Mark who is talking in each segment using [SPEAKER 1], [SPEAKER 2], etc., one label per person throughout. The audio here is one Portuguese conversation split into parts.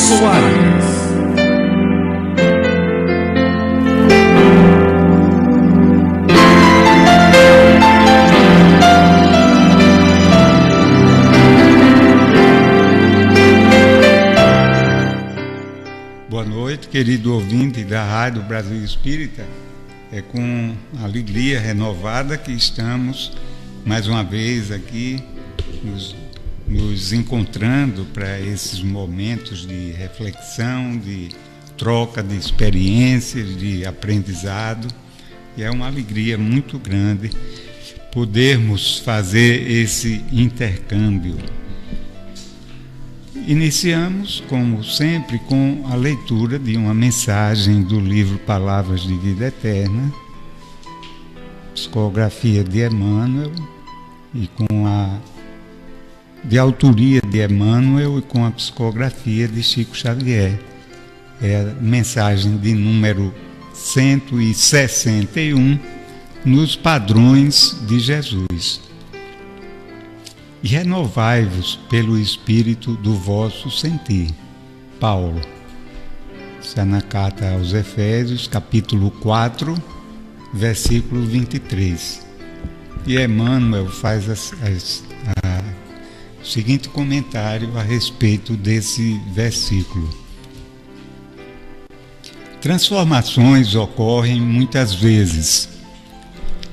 [SPEAKER 1] Soares.
[SPEAKER 2] Boa noite, querido ouvinte da Rádio Brasil Espírita. É com alegria renovada que estamos mais uma vez aqui nos encontrando para esses momentos de reflexão, de troca de experiências, de aprendizado. E é uma alegria muito grande podermos fazer esse intercâmbio. Iniciamos, como sempre, com a leitura de uma mensagem do livro Palavras de Vida Eterna, psicografia de Emmanuel, e de autoria de Emmanuel e com a psicografia de Chico Xavier. É a mensagem de número 161, nos padrões de Jesus. E renovai-vos pelo Espírito do vosso sentir. Paulo. Está na carta aos Efésios, capítulo 4, versículo 23. E Emmanuel faz o seguinte comentário a respeito desse versículo. Transformações ocorrem muitas vezes.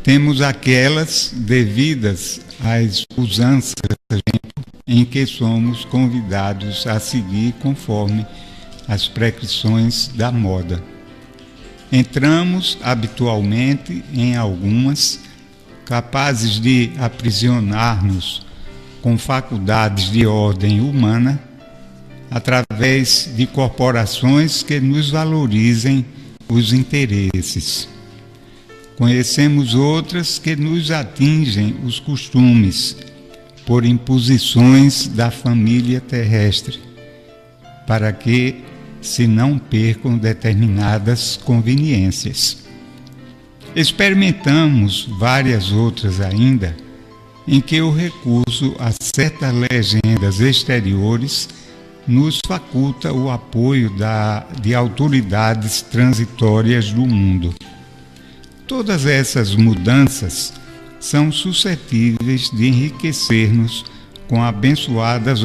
[SPEAKER 2] Temos aquelas devidas às usanças em que somos convidados a seguir conforme as prescrições da moda. Entramos habitualmente em algumas, capazes de aprisionar-nos com faculdades de ordem humana, através de corporações que nos valorizem os interesses. Conhecemos outras que nos atingem os costumes, por imposições da família terrestre, para que se não percam determinadas conveniências. Experimentamos várias outras ainda, em que o recurso a certas legendas exteriores nos faculta o apoio de autoridades transitórias do mundo. Todas essas mudanças são suscetíveis de enriquecer-nos com abençoadas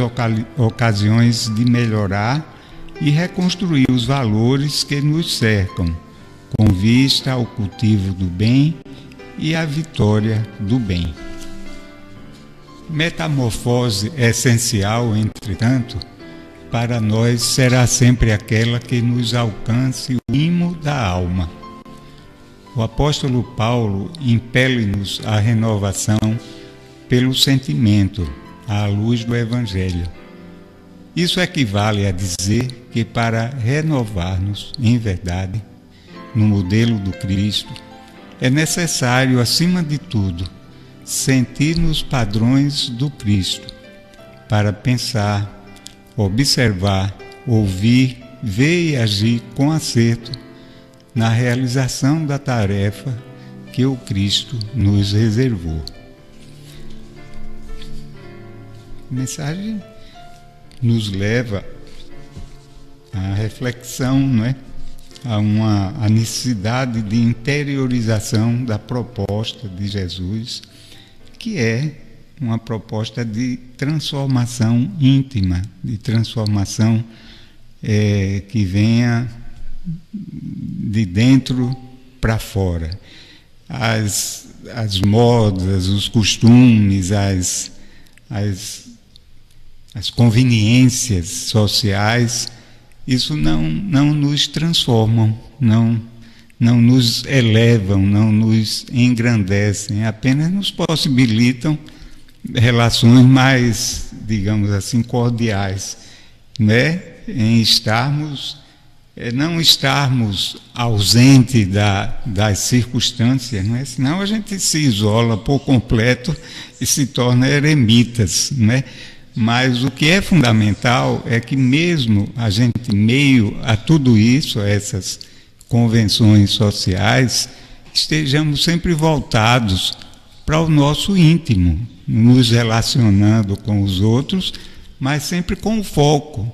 [SPEAKER 2] ocasiões de melhorar e reconstruir os valores que nos cercam, com vista ao cultivo do bem e à vitória do bem. Metamorfose essencial, entretanto, para nós será sempre aquela que nos alcance o imo da alma. O apóstolo Paulo impele-nos à renovação pelo sentimento, à luz do Evangelho. Isso equivale a dizer que para renovar-nos em verdade, no modelo do Cristo, é necessário, acima de tudo, sentir nos padrões do Cristo, para pensar, observar, ouvir, ver e agir com acerto na realização da tarefa que o Cristo nos reservou. A mensagem nos leva à reflexão, não é? A necessidade de interiorização da proposta de Jesus, que é uma proposta de transformação íntima, de transformação que venha de dentro para fora. As modas, os costumes, as conveniências sociais, isso não nos transformam, não nos elevam, não nos engrandecem, apenas nos possibilitam relações mais, digamos assim, cordiais, né? Em não estarmos ausentes das circunstâncias, não é? Senão a gente se isola por completo e se torna eremitas, né? Mas o que é fundamental é que mesmo a gente, meio a tudo isso, a essas convenções sociais, estejamos sempre voltados para o nosso íntimo, nos relacionando com os outros, mas sempre com o foco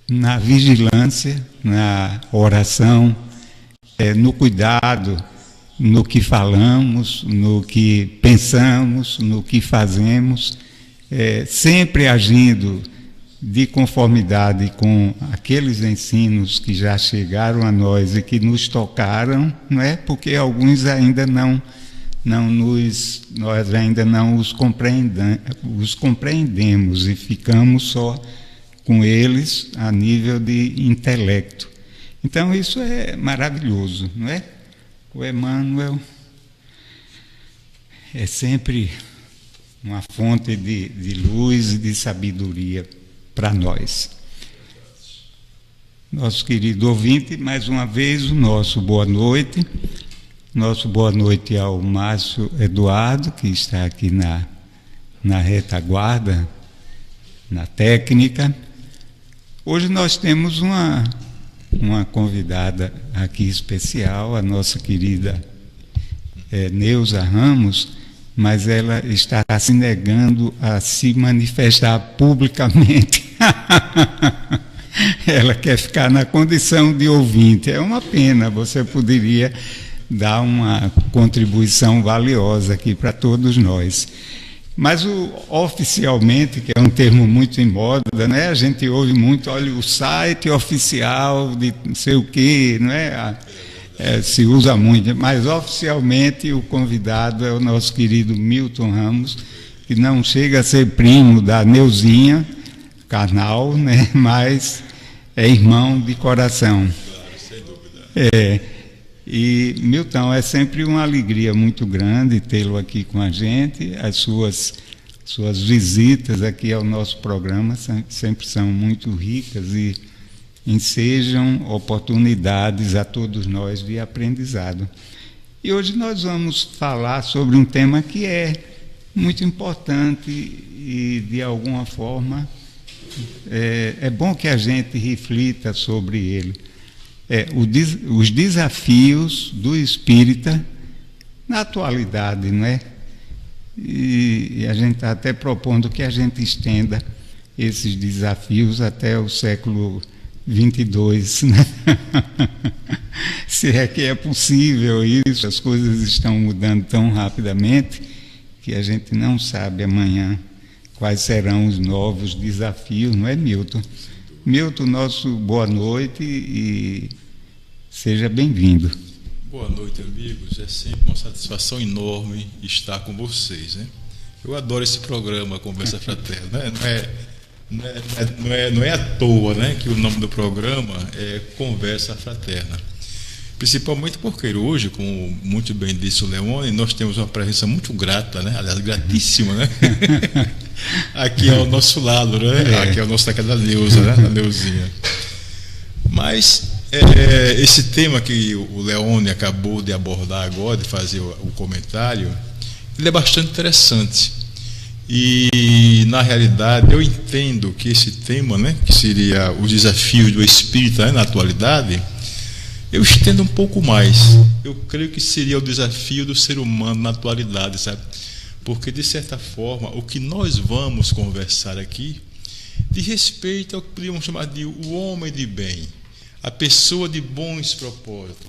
[SPEAKER 2] na vigilância, na oração, no cuidado, no que falamos, no que pensamos, no que fazemos, sempre agindo de conformidade com aqueles ensinos que já chegaram a nós e que nos tocaram, não é? Porque alguns ainda nós ainda não os compreendemos e ficamos só com eles a nível de intelecto. Então isso é maravilhoso, não é? O Emmanuel é sempre uma fonte de luz e de sabedoria para nós. Nosso querido ouvinte, mais uma vez o nosso boa noite. Nosso boa noite ao Márcio Eduardo, que está aqui na retaguarda, na técnica. Hoje nós temos uma convidada aqui especial, a nossa querida Neuza Ramos, mas ela está se negando a se manifestar publicamente. Ela quer ficar na condição de ouvinte. É uma pena, você poderia dar uma contribuição valiosa aqui para todos nós. Mas oficialmente, que é um termo muito em moda, né? A gente ouve muito, olha, o site oficial de não sei o quê, não é? Se usa muito, mas oficialmente o convidado é o nosso querido Milton Ramos, que não chega a ser primo da Neuzinha carnal, né? Mas é irmão de coração.
[SPEAKER 1] Claro, sem dúvida.
[SPEAKER 2] E, Milton, é sempre uma alegria muito grande tê-lo aqui com a gente. As suas visitas aqui ao nosso programa sempre são muito ricas e ensejam oportunidades a todos nós de aprendizado. E hoje nós vamos falar sobre um tema que é muito importante e, de alguma forma, é bom que a gente reflita sobre ele. Os desafios do espírita na atualidade, não é? E a gente está até propondo que a gente estenda esses desafios até o século 22, né? Se é que é possível isso, as coisas estão mudando tão rapidamente que a gente não sabe amanhã quais serão os novos desafios, não é, Milton? Milton, nosso boa noite e seja bem-vindo.
[SPEAKER 1] Boa noite, amigos. É sempre uma satisfação enorme estar com vocês, né? Eu adoro esse programa, Conversa Fraterna, né? Não é à toa, né, que o nome do programa é Conversa Fraterna. Principalmente porque hoje, como muito bem disse o Leone, nós temos uma presença muito grata, né? Aliás, gratíssima, né? Aqui ao nosso lado, né? Aqui ao nosso daquela Neuza, né? A Neuzinha. Mas esse tema que o Leone acabou de abordar agora, de fazer o comentário, ele é bastante interessante. E, na realidade, eu entendo que esse tema, né, que seria os desafios do espírita, né, na atualidade, eu estendo um pouco mais. Eu creio que seria o desafio do ser humano na atualidade, sabe? Porque, de certa forma, o que nós vamos conversar aqui diz respeito ao que podemos chamar de o homem de bem, a pessoa de bons propósitos,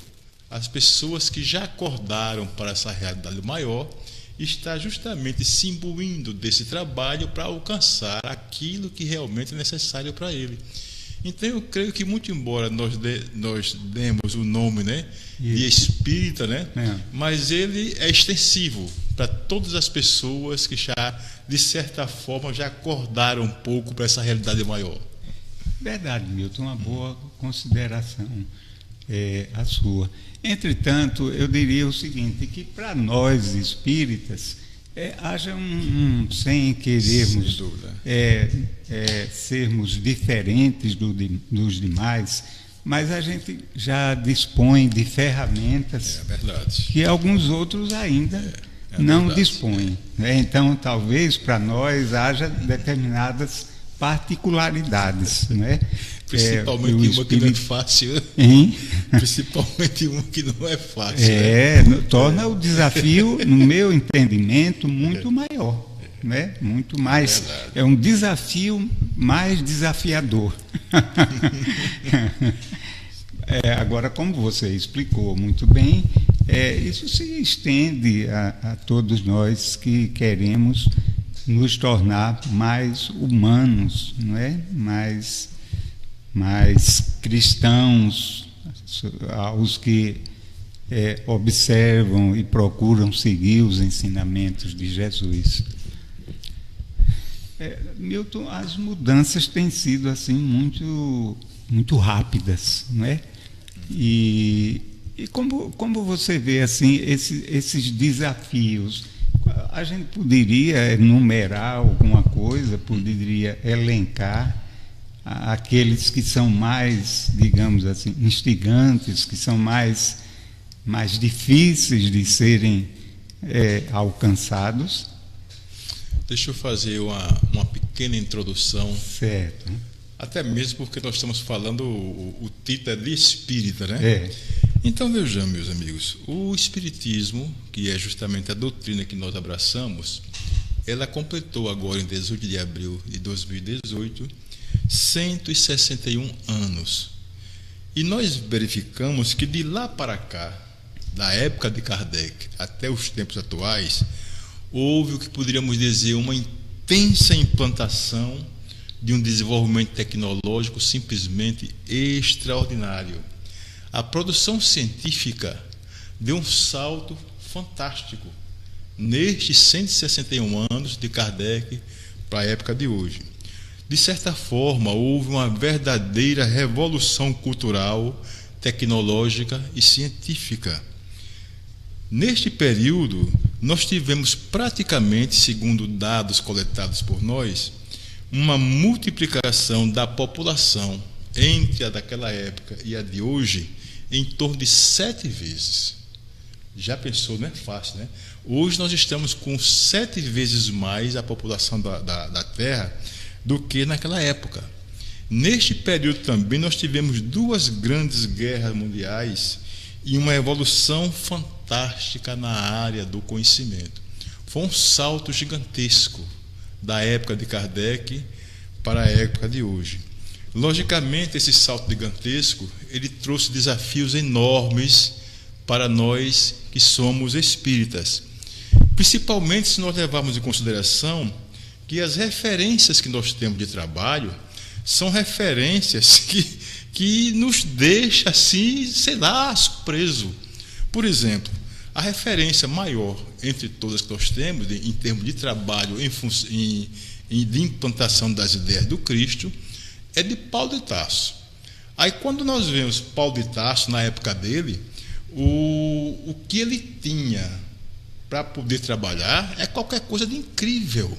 [SPEAKER 1] as pessoas que já acordaram para essa realidade maior, está justamente se imbuindo desse trabalho para alcançar aquilo que realmente é necessário para ele. Então eu creio que, muito embora nós demos o nome, né, de espírita, né, mas ele é extensivo para todas as pessoas que já, de certa forma, já acordaram um pouco para essa realidade maior.
[SPEAKER 2] Verdade, Milton, uma boa consideração a sua. Entretanto, eu diria o seguinte, que para nós espíritas, haja sem querermos sermos diferentes dos demais, mas a gente já dispõe de ferramentas que alguns outros ainda não dispõem, né? Então, talvez para nós haja determinadas particularidades, né?
[SPEAKER 1] Principalmente uma que não é fácil. Principalmente uma que não é fácil.
[SPEAKER 2] Torna o desafio, no meu entendimento, muito maior. não é? Muito mais.
[SPEAKER 1] Verdade.
[SPEAKER 2] É um desafio mais desafiador. Agora, como você explicou muito bem, isso se estende a todos nós que queremos nos tornar mais humanos, não é? Mais cristãos, aos que observam e procuram seguir os ensinamentos de Jesus. Milton, as mudanças têm sido assim muito rápidas, não é? E como você vê assim esses desafios? A gente poderia enumerar alguma coisa, poderia elencar aqueles que são mais, digamos assim, instigantes, que são mais difíceis de serem alcançados.
[SPEAKER 1] Deixa eu fazer uma pequena introdução.
[SPEAKER 2] Certo.
[SPEAKER 1] Até mesmo porque nós estamos falando, o título é de espírita, né? Então vejam, meus amigos, o espiritismo, que é justamente a doutrina que nós abraçamos, ela completou agora em 18 de abril de 2018 161 anos. E nós verificamos que de lá para cá, da época de Kardec até os tempos atuais, houve o que poderíamos dizer uma intensa implantação de um desenvolvimento tecnológico simplesmente extraordinário. A produção científica deu um salto fantástico nestes 161 anos de Kardec para a época de hoje. De certa forma, houve uma verdadeira revolução cultural, tecnológica e científica. Neste período, nós tivemos praticamente, segundo dados coletados por nós, uma multiplicação da população entre a daquela época e a de hoje em torno de 7 vezes. Já pensou, não é fácil, né? Hoje nós estamos com 7 vezes mais a população da Terra do que naquela época. Neste período também nós tivemos 2 grandes guerras mundiais e uma evolução fantástica na área do conhecimento. Foi um salto gigantesco da época de Kardec para a época de hoje. Logicamente, esse salto gigantesco, ele trouxe desafios enormes para nós que somos espíritas. Principalmente se nós levarmos em consideração que as referências que nós temos de trabalho são referências que nos deixam assim, sei lá, surpreso. Por exemplo, a referência maior entre todas que nós temos, em termos de trabalho, de implantação das ideias do Cristo, é de Paulo de Tarso. Aí quando nós vemos Paulo de Tarso, na época dele, o que ele tinha para poder trabalhar é qualquer coisa de incrível.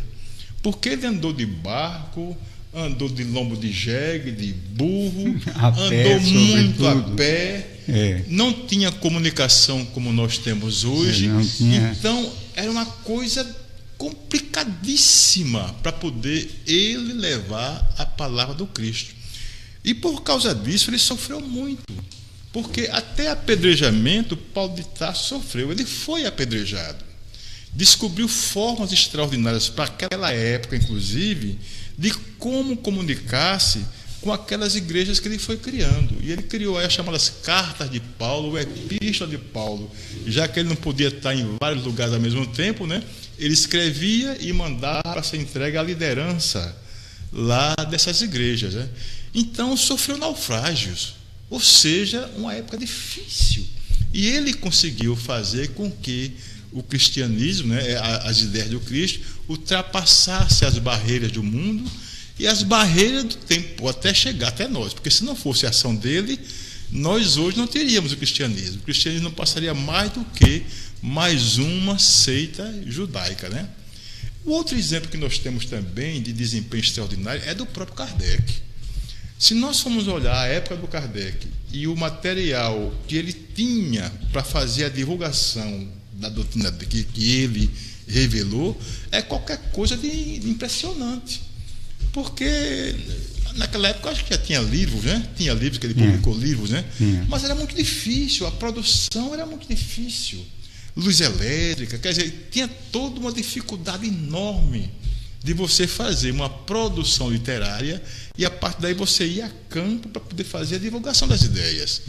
[SPEAKER 1] Porque ele andou de barco, andou de lombo de jegue, de burro, andou muito a pé, não tinha comunicação como nós temos hoje. Então era uma coisa complicadíssima para poder ele levar a palavra do Cristo. E por causa disso ele sofreu muito, porque até apedrejamento Paulo de Tarso sofreu. Ele foi apedrejado, descobriu formas extraordinárias para aquela época, inclusive, de como comunicar-se com aquelas igrejas que ele foi criando. E ele criou as chamadas cartas de Paulo, o epístola de Paulo. Já que ele não podia estar em vários lugares ao mesmo tempo, né? Ele escrevia e mandava para ser entregue à liderança lá dessas igrejas, né? Então sofreu naufrágios, ou seja, uma época difícil. E ele conseguiu fazer com que o cristianismo, né, as ideias do Cristo, ultrapassasse as barreiras do mundo e as barreiras do tempo até chegar até nós. Porque se não fosse a ação dele, nós hoje não teríamos o cristianismo. O cristianismo não passaria mais do que mais uma seita judaica, né? O outro exemplo que nós temos também de desempenho extraordinário é do próprio Kardec. Se nós formos olhar a época do Kardec e o material que ele tinha para fazer a divulgação da doutrina que ele revelou, é qualquer coisa de impressionante. Porque naquela época acho que já tinha livros, né? Tinha livros que ele publicou, livros, né? Mas era muito difícil, a produção era muito difícil. luz elétrica, quer dizer, tinha toda uma dificuldade enorme de você fazer uma produção literária e a partir daí você ia a campo para poder fazer a divulgação das ideias.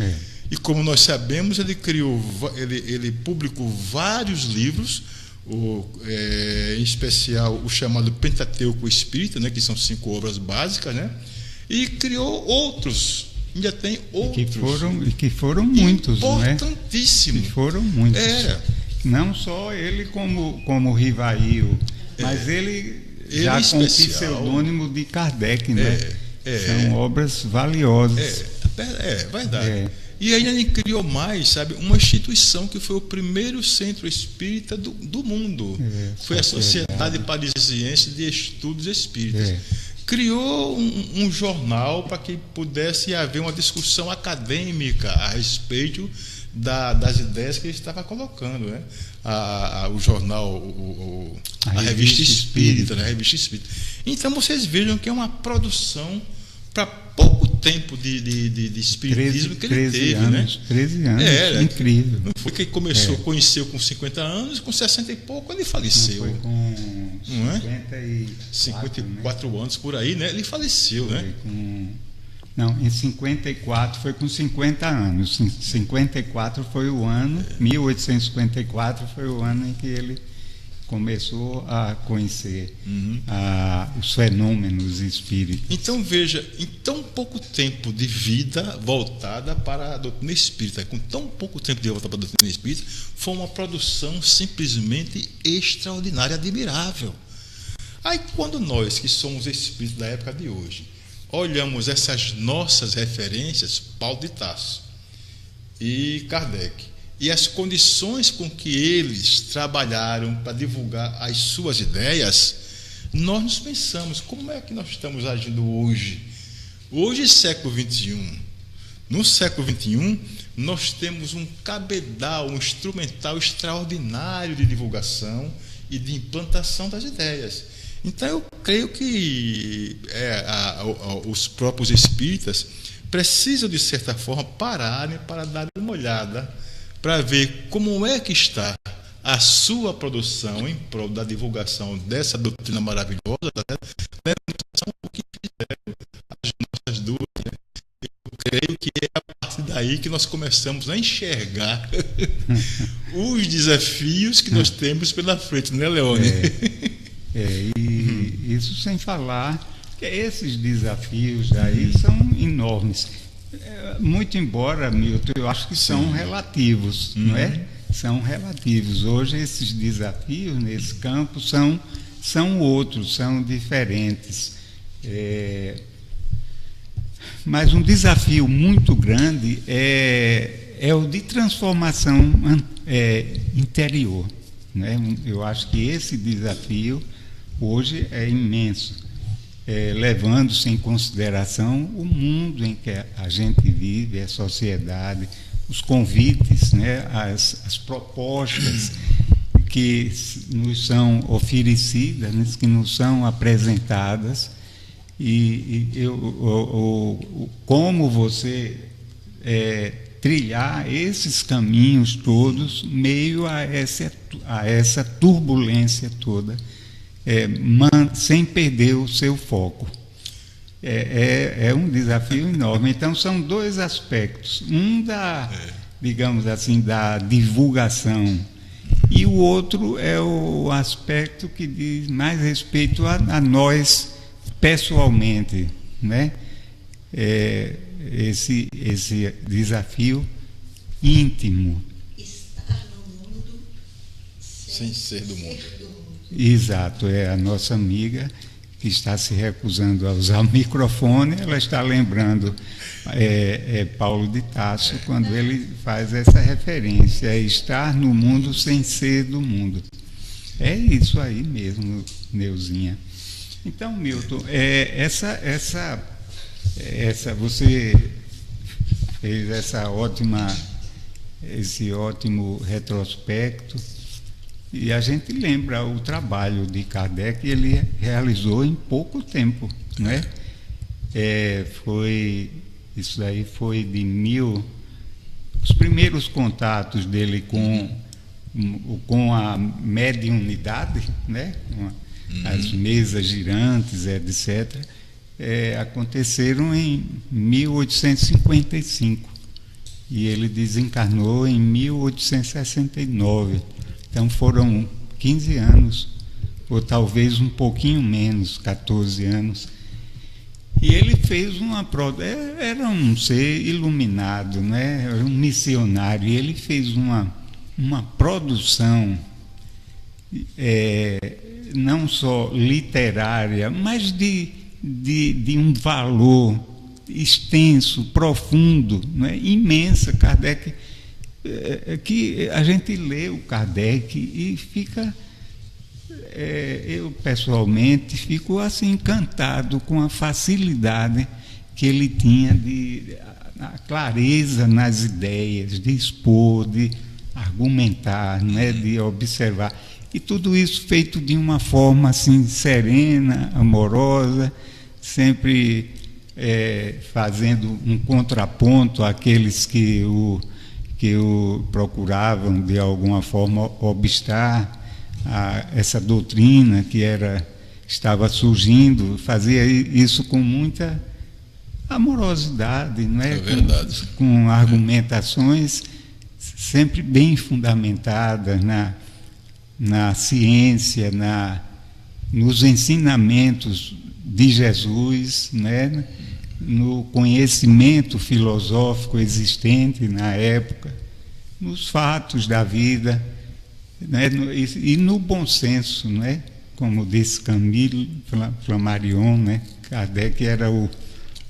[SPEAKER 1] E como nós sabemos, ele publicou vários livros, em especial o chamado Pentateuco Espírita, né, que são 5 obras básicas, né, e criou outros, ainda tem outros.
[SPEAKER 2] Que foram muitos,
[SPEAKER 1] importantíssimos.
[SPEAKER 2] Que foram muitos. Não só ele como Rivail, mas ele já com o pseudônimo de Kardec, né? São obras valiosas.
[SPEAKER 1] Verdade. E ainda ele criou mais, sabe, uma instituição que foi o primeiro centro espírita do mundo. Foi a Sociedade Parisiense de Estudos Espíritas. Criou um jornal para que pudesse haver uma discussão acadêmica a respeito das ideias que ele estava colocando, né? O jornal, a Revista Espírita, né? A Revista Espírita. Então vocês vejam que é uma produção para pouco tempo de espiritismo que ele teve, né?
[SPEAKER 2] 13 anos, incrível.
[SPEAKER 1] Não foi que ele começou, conheceu com 50 anos, com 60 e pouco ele faleceu.
[SPEAKER 2] Não, foi com
[SPEAKER 1] 54 anos por aí, né? Ele faleceu, né?
[SPEAKER 2] Não, em 54, foi com 50 anos. Em 54 foi o ano, 1854 foi o ano em que ele começou a conhecer os fenômenos espíritas.
[SPEAKER 1] Então veja, em tão pouco tempo de vida voltada para a doutrina espírita, com tão pouco tempo de volta para a doutrina espírita, foi uma produção simplesmente extraordinária, admirável. Aí quando nós, que somos espíritos da época de hoje, olhamos essas nossas referências, Paulo de Tarso e Kardec, e as condições com que eles trabalharam para divulgar as suas ideias, nós nos pensamos, como é que nós estamos agindo hoje? Hoje, século XXI. No século XXI, nós temos um cabedal, um instrumental extraordinário de divulgação e de implantação das ideias. Então, eu creio que os próprios espíritas precisam, de certa forma, pararem para dar uma olhada para ver como é que está a sua produção em prol da divulgação dessa doutrina maravilhosa, né? O que fizeram as nossas duas, né? Eu creio que é a partir daí que nós começamos a enxergar os desafios que nós temos pela frente, né, Leone?
[SPEAKER 2] E isso sem falar que esses desafios aí são enormes. Muito embora, Milton, eu acho que são relativos, não é? São relativos. Hoje esses desafios nesse campo são outros, são diferentes. Mas um desafio muito grande é o de transformação interior, né? Eu acho que esse desafio hoje é imenso. Levando-se em consideração o mundo em que a gente vive, a sociedade, os convites, né, as propostas que nos são oferecidas, né, que nos são apresentadas, como você trilhar esses caminhos todos meio a essa turbulência toda, sem perder o seu foco. É um desafio enorme. Então, são dois aspectos. Digamos assim, da divulgação, e o outro é o aspecto que diz mais respeito a nós pessoalmente, né? Esse desafio íntimo.
[SPEAKER 3] Estar no mundo
[SPEAKER 1] sem ser do mundo.
[SPEAKER 2] Exato, é a nossa amiga que está se recusando a usar o microfone, ela está lembrando Paulo de Tarso quando ele faz essa referência, estar no mundo sem ser do mundo. É isso aí mesmo, Neuzinha. Então, Milton, você fez esse ótimo retrospecto. E a gente lembra o trabalho de Kardec que ele realizou em pouco tempo, né? Isso daí foi os primeiros contatos dele com com a mediunidade, né? As mesas girantes, etc., aconteceram em 1855 e ele desencarnou em 1869. Então foram 15 anos, ou talvez um pouquinho menos, 14 anos. E ele fez era um ser iluminado, né? Era um missionário, e ele fez uma produção não só literária, mas de um valor extenso, profundo, né? Imensa. Kardec, que a gente lê o Kardec e fica... eu pessoalmente fico assim encantado com a facilidade que ele tinha a clareza nas ideias, de expor, de argumentar, né, de observar, e tudo isso feito de uma forma assim serena, amorosa, sempre fazendo um contraponto àqueles que o procuravam de alguma forma obstar essa doutrina que estava surgindo. Fazia isso com muita amorosidade, não é?
[SPEAKER 1] É verdade.
[SPEAKER 2] Com argumentações sempre bem fundamentadas na ciência, nos ensinamentos de Jesus, né? No conhecimento filosófico existente na época, nos fatos da vida, né? E no bom senso, né? Como disse Camille Flammarion, né? Kardec era o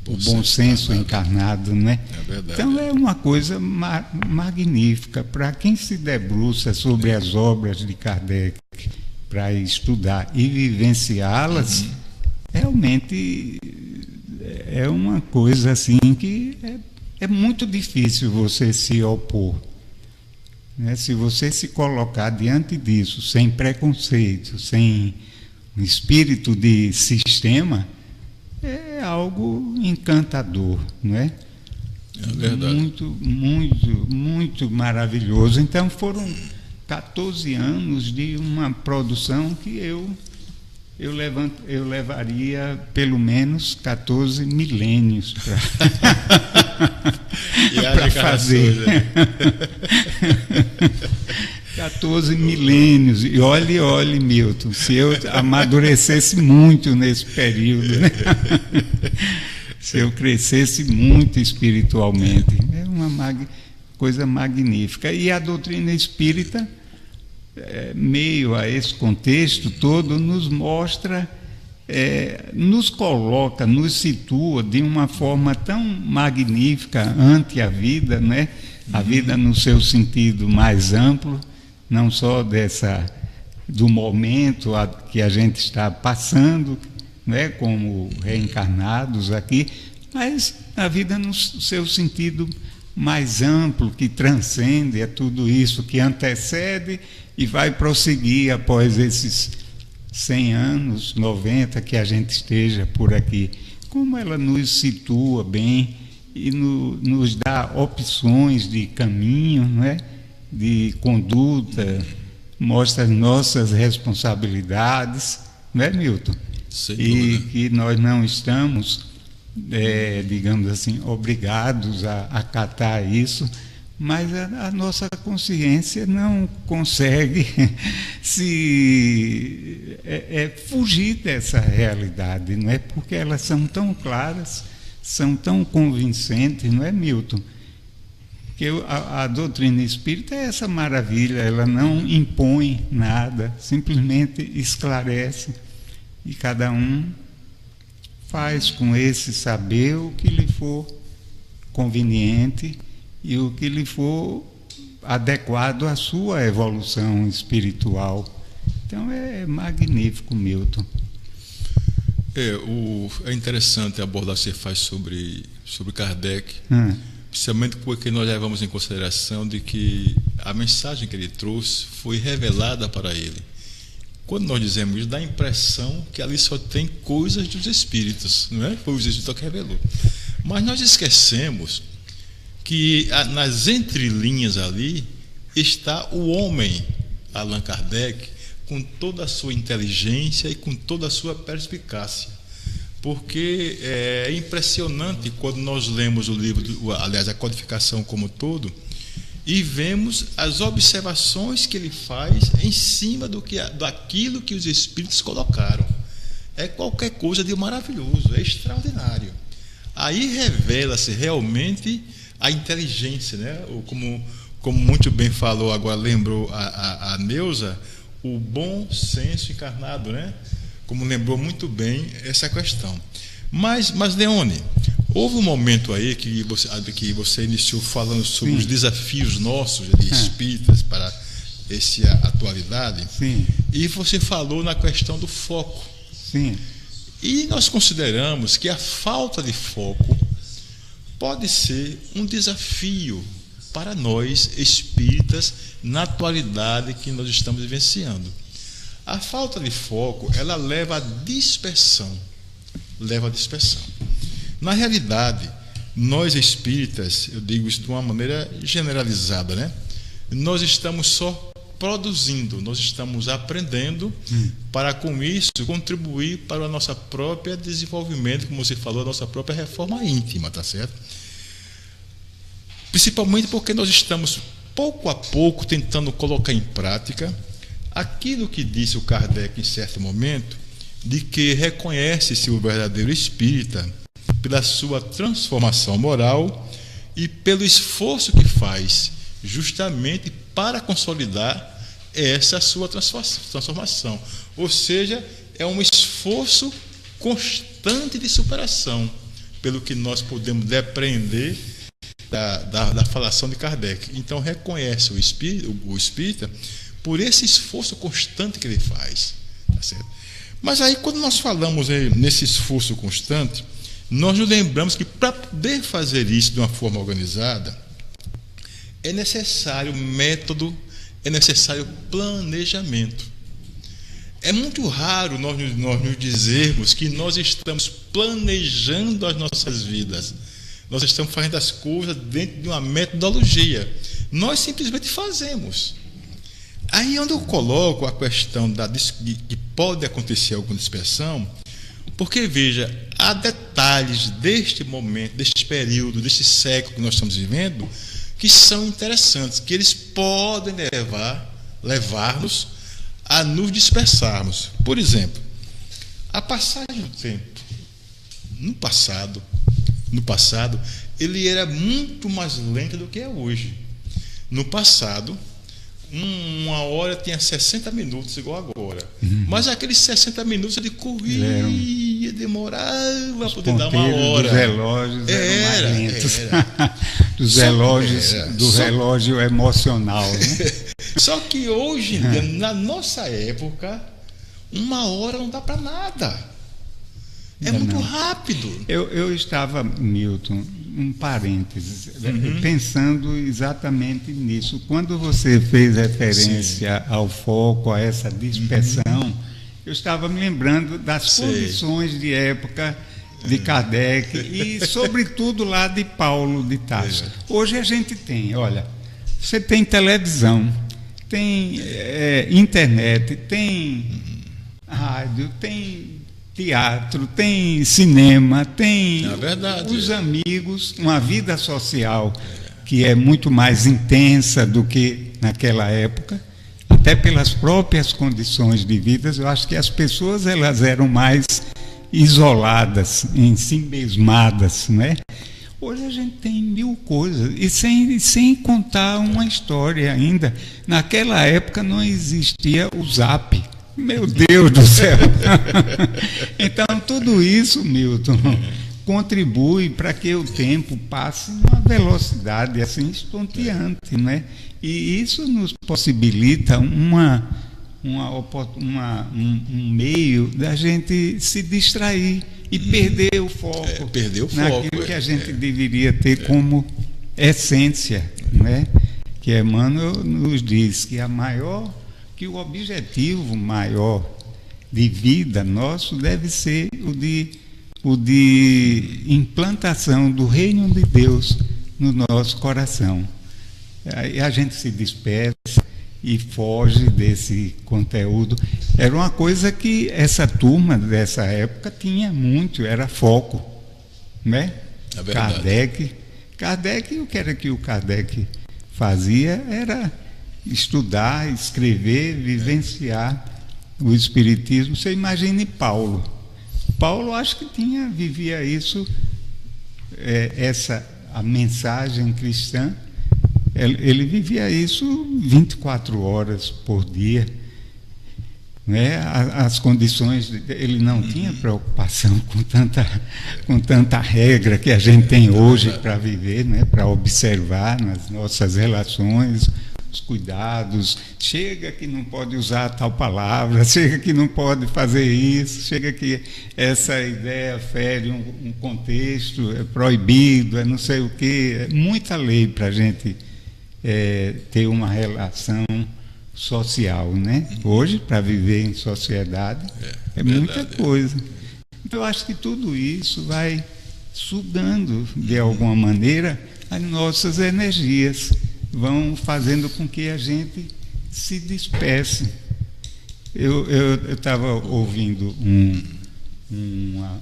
[SPEAKER 2] bom senso encarnado, né?
[SPEAKER 1] É verdade.
[SPEAKER 2] Então é uma coisa magnífica para quem se debruça sobre as obras de Kardec para estudar e vivenciá-las. Realmente é uma coisa assim que é muito difícil você se opor, né? Se você se colocar diante disso sem preconceito, sem um espírito de sistema, é algo encantador, não é?
[SPEAKER 1] É verdade.
[SPEAKER 2] Muito, muito, muito maravilhoso. Então foram 14 anos de uma produção que eu levaria pelo menos 14 milênios para fazer. 14 milênios. E olhe, Milton, se eu amadurecesse muito nesse período, né? Se eu crescesse muito espiritualmente, é uma coisa magnífica. E a doutrina espírita, meio a esse contexto todo, nos mostra, nos coloca, nos situa de uma forma tão magnífica ante a vida, né? A vida no seu sentido mais amplo, não só do momento que a gente está passando, né, como reencarnados aqui, mas a vida no seu sentido mais amplo, que transcende a tudo isso, que antecede e vai prosseguir após esses 100 anos, 90, que a gente esteja por aqui. Como ela nos situa bem e nos dá opções de caminho, não é? De conduta, mostra as nossas responsabilidades, não é, Milton?
[SPEAKER 1] Sem
[SPEAKER 2] e
[SPEAKER 1] dúvida.
[SPEAKER 2] Que nós não estamos, digamos assim, obrigados a acatar isso, mas a nossa consciência não consegue fugir dessa realidade, não é? Porque elas são tão claras, são tão convincentes, não é, Milton? Que a doutrina espírita é essa maravilha, ela não impõe nada, simplesmente esclarece, e cada um faz com esse saber o que lhe for conveniente e o que lhe for adequado à sua evolução espiritual. Então é magnífico, Milton.
[SPEAKER 1] É interessante a abordagem que você faz sobre Kardec, principalmente porque nós levamos em consideração de que a mensagem que ele trouxe foi revelada para ele. Quando nós dizemos isso, dá a impressão que ali só tem coisas dos espíritos, não é? Foi o Espírito que revelou. Mas nós esquecemos que nas entrelinhas ali está o homem Allan Kardec com toda a sua inteligência e com toda a sua perspicácia. Porque é impressionante quando nós lemos o livro, aliás, a codificação como um todo, e vemos as observações que ele faz em cima daquilo que os espíritos colocaram. É qualquer coisa de maravilhoso, é extraordinário. Aí revela-se realmente a inteligência, né? Como muito bem falou, agora lembrou a Neuza, o bom senso encarnado, né? Como lembrou muito bem essa questão. Mas Leone, houve um momento aí que você iniciou falando sobre os desafios nossos de espíritas para essa atualidade.
[SPEAKER 2] Sim.
[SPEAKER 1] E você falou na questão do foco.
[SPEAKER 2] Sim.
[SPEAKER 1] E nós consideramos que a falta de foco pode ser um desafio para nós espíritas na atualidade que nós estamos vivenciando. A falta de foco, ela leva à dispersão. Na realidade, nós espíritas, eu digo isso de uma maneira generalizada, né? Nós estamos só produzindo, nós estamos aprendendo para, com isso, contribuir para o nosso próprio desenvolvimento, como você falou, a nossa própria reforma íntima, tá certo? Principalmente porque nós estamos, pouco a pouco, tentando colocar em prática aquilo que disse o Kardec em certo momento, de que reconhece-se o verdadeiro espírita pela sua transformação moral e pelo esforço que faz justamente para consolidar essa sua transformação. Ou seja, é um esforço constante de superação, pelo que nós podemos depreender da falação de Kardec. Então, reconhece o espírita por esse esforço constante que ele faz. Tá certo? Mas aí, quando nós falamos nesse esforço constante, nós nos lembramos que para poder fazer isso de uma forma organizada, é necessário método, é necessário planejamento. É muito raro nós nos dizermos que nós estamos planejando as nossas vidas. Nós estamos fazendo as coisas dentro de uma metodologia. Nós simplesmente fazemos. Aí onde eu coloco a questão que pode acontecer alguma dispersão, porque, veja, há detalhes deste momento, deste período, deste século que nós estamos vivendo, que são interessantes, que eles podem levar-nos a nos dispersarmos. Por exemplo, a passagem do tempo, no passado, ele era muito mais lento do que é hoje. No passado, uma hora tinha 60 minutos, igual agora. Mas aqueles 60 minutos ele corria, demorava para poder dar uma hora.
[SPEAKER 2] Os relógios eram mais lentos. Dos relógios, do relógio emocional. Né?
[SPEAKER 1] Só que hoje, na nossa época, uma hora não dá para nada. É muito rápido.
[SPEAKER 2] Eu estava, Milton, um parênteses, pensando exatamente nisso. Quando você fez referência ao foco, a essa dispersão, eu estava me lembrando das condições de época de Kardec e, sobretudo, lá de Paulo de Tarso. Hoje a gente tem, olha, você tem televisão, tem internet, tem rádio, tem teatro, tem cinema, tem os amigos, uma vida social que é muito mais intensa do que naquela época, até pelas próprias condições de vida. Eu acho que as pessoas elas eram mais isoladas, em si mesmadas, né? Hoje a gente tem mil coisas, e sem contar uma história ainda. Naquela época não existia o Zap. Meu Deus do céu! Então, tudo isso, Milton, contribui para que o tempo passe numa velocidade assim estonteante, né? E isso nos possibilita um meio da gente se distrair e perder o foco, naquilo que a gente deveria ter como essência, né? Que Emmanuel nos diz que que o objetivo maior de vida nosso deve ser o de implantação do reino de Deus no nosso coração. Aí a gente se dispersa e foge desse conteúdo. Era uma coisa que essa turma dessa época tinha muito, era foco, né?
[SPEAKER 1] É verdade.
[SPEAKER 2] Kardec, o que era que o Kardec fazia era estudar, escrever, vivenciar o Espiritismo. Você imagine Paulo. Paulo, acho que vivia isso, a mensagem cristã. Ele vivia isso 24 horas por dia, né? As condições, ele não tinha preocupação com tanta regra que a gente tem hoje para viver, né? Para observar nas nossas relações, os cuidados. Chega que não pode usar tal palavra, chega que não pode fazer isso, chega que essa ideia fere um contexto, é proibido, é não sei o quê. É muita lei para a gente ter uma relação social, né? Hoje, para viver em sociedade, é muita coisa. Então, eu acho que tudo isso vai sugando, de alguma maneira, as nossas energias, vão fazendo com que a gente se disperse. Eu estava ouvindo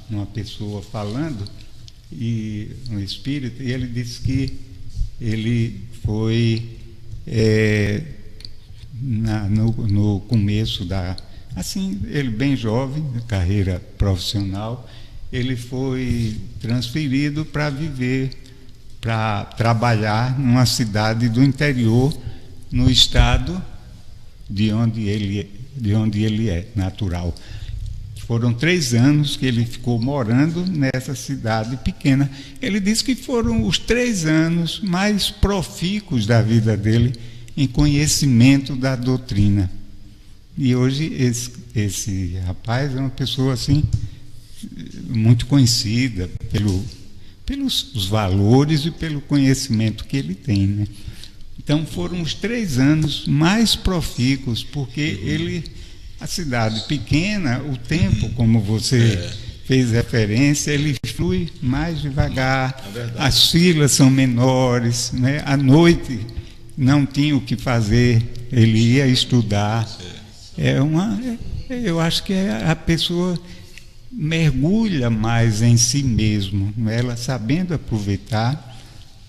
[SPEAKER 2] uma pessoa falando, um espírito, e ele disse que ele foi no começo ele bem jovem, carreira profissional, ele foi transferido para trabalhar numa cidade do interior, no estado de onde ele é natural. Foram 3 anos que ele ficou morando nessa cidade pequena. Ele disse que foram os 3 anos mais profícuos da vida dele em conhecimento da doutrina. E hoje esse rapaz é uma pessoa assim muito conhecida pelos os valores e pelo conhecimento que ele tem, né? Então foram os 3 anos mais profícuos, porque a cidade pequena, o tempo, como você fez referência, ele flui mais devagar, as filas são menores, né? À noite não tinha o que fazer, ele ia estudar. Eu acho que a pessoa mergulha mais em si mesmo, ela sabendo aproveitar,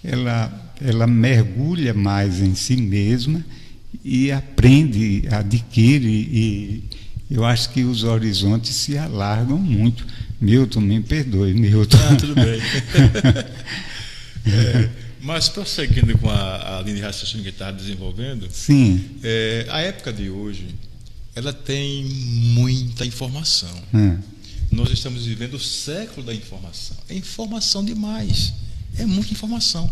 [SPEAKER 2] ela mergulha mais em si mesma e aprende, adquire, e eu acho que os horizontes se alargam muito. Milton, me perdoe, Milton.
[SPEAKER 1] Tudo bem. Mas prosseguindo com a linha de raciocínio que está desenvolvendo,
[SPEAKER 2] sim,
[SPEAKER 1] a época de hoje, ela tem muita informação. Nós estamos vivendo o século da informação. É informação demais. É muita informação.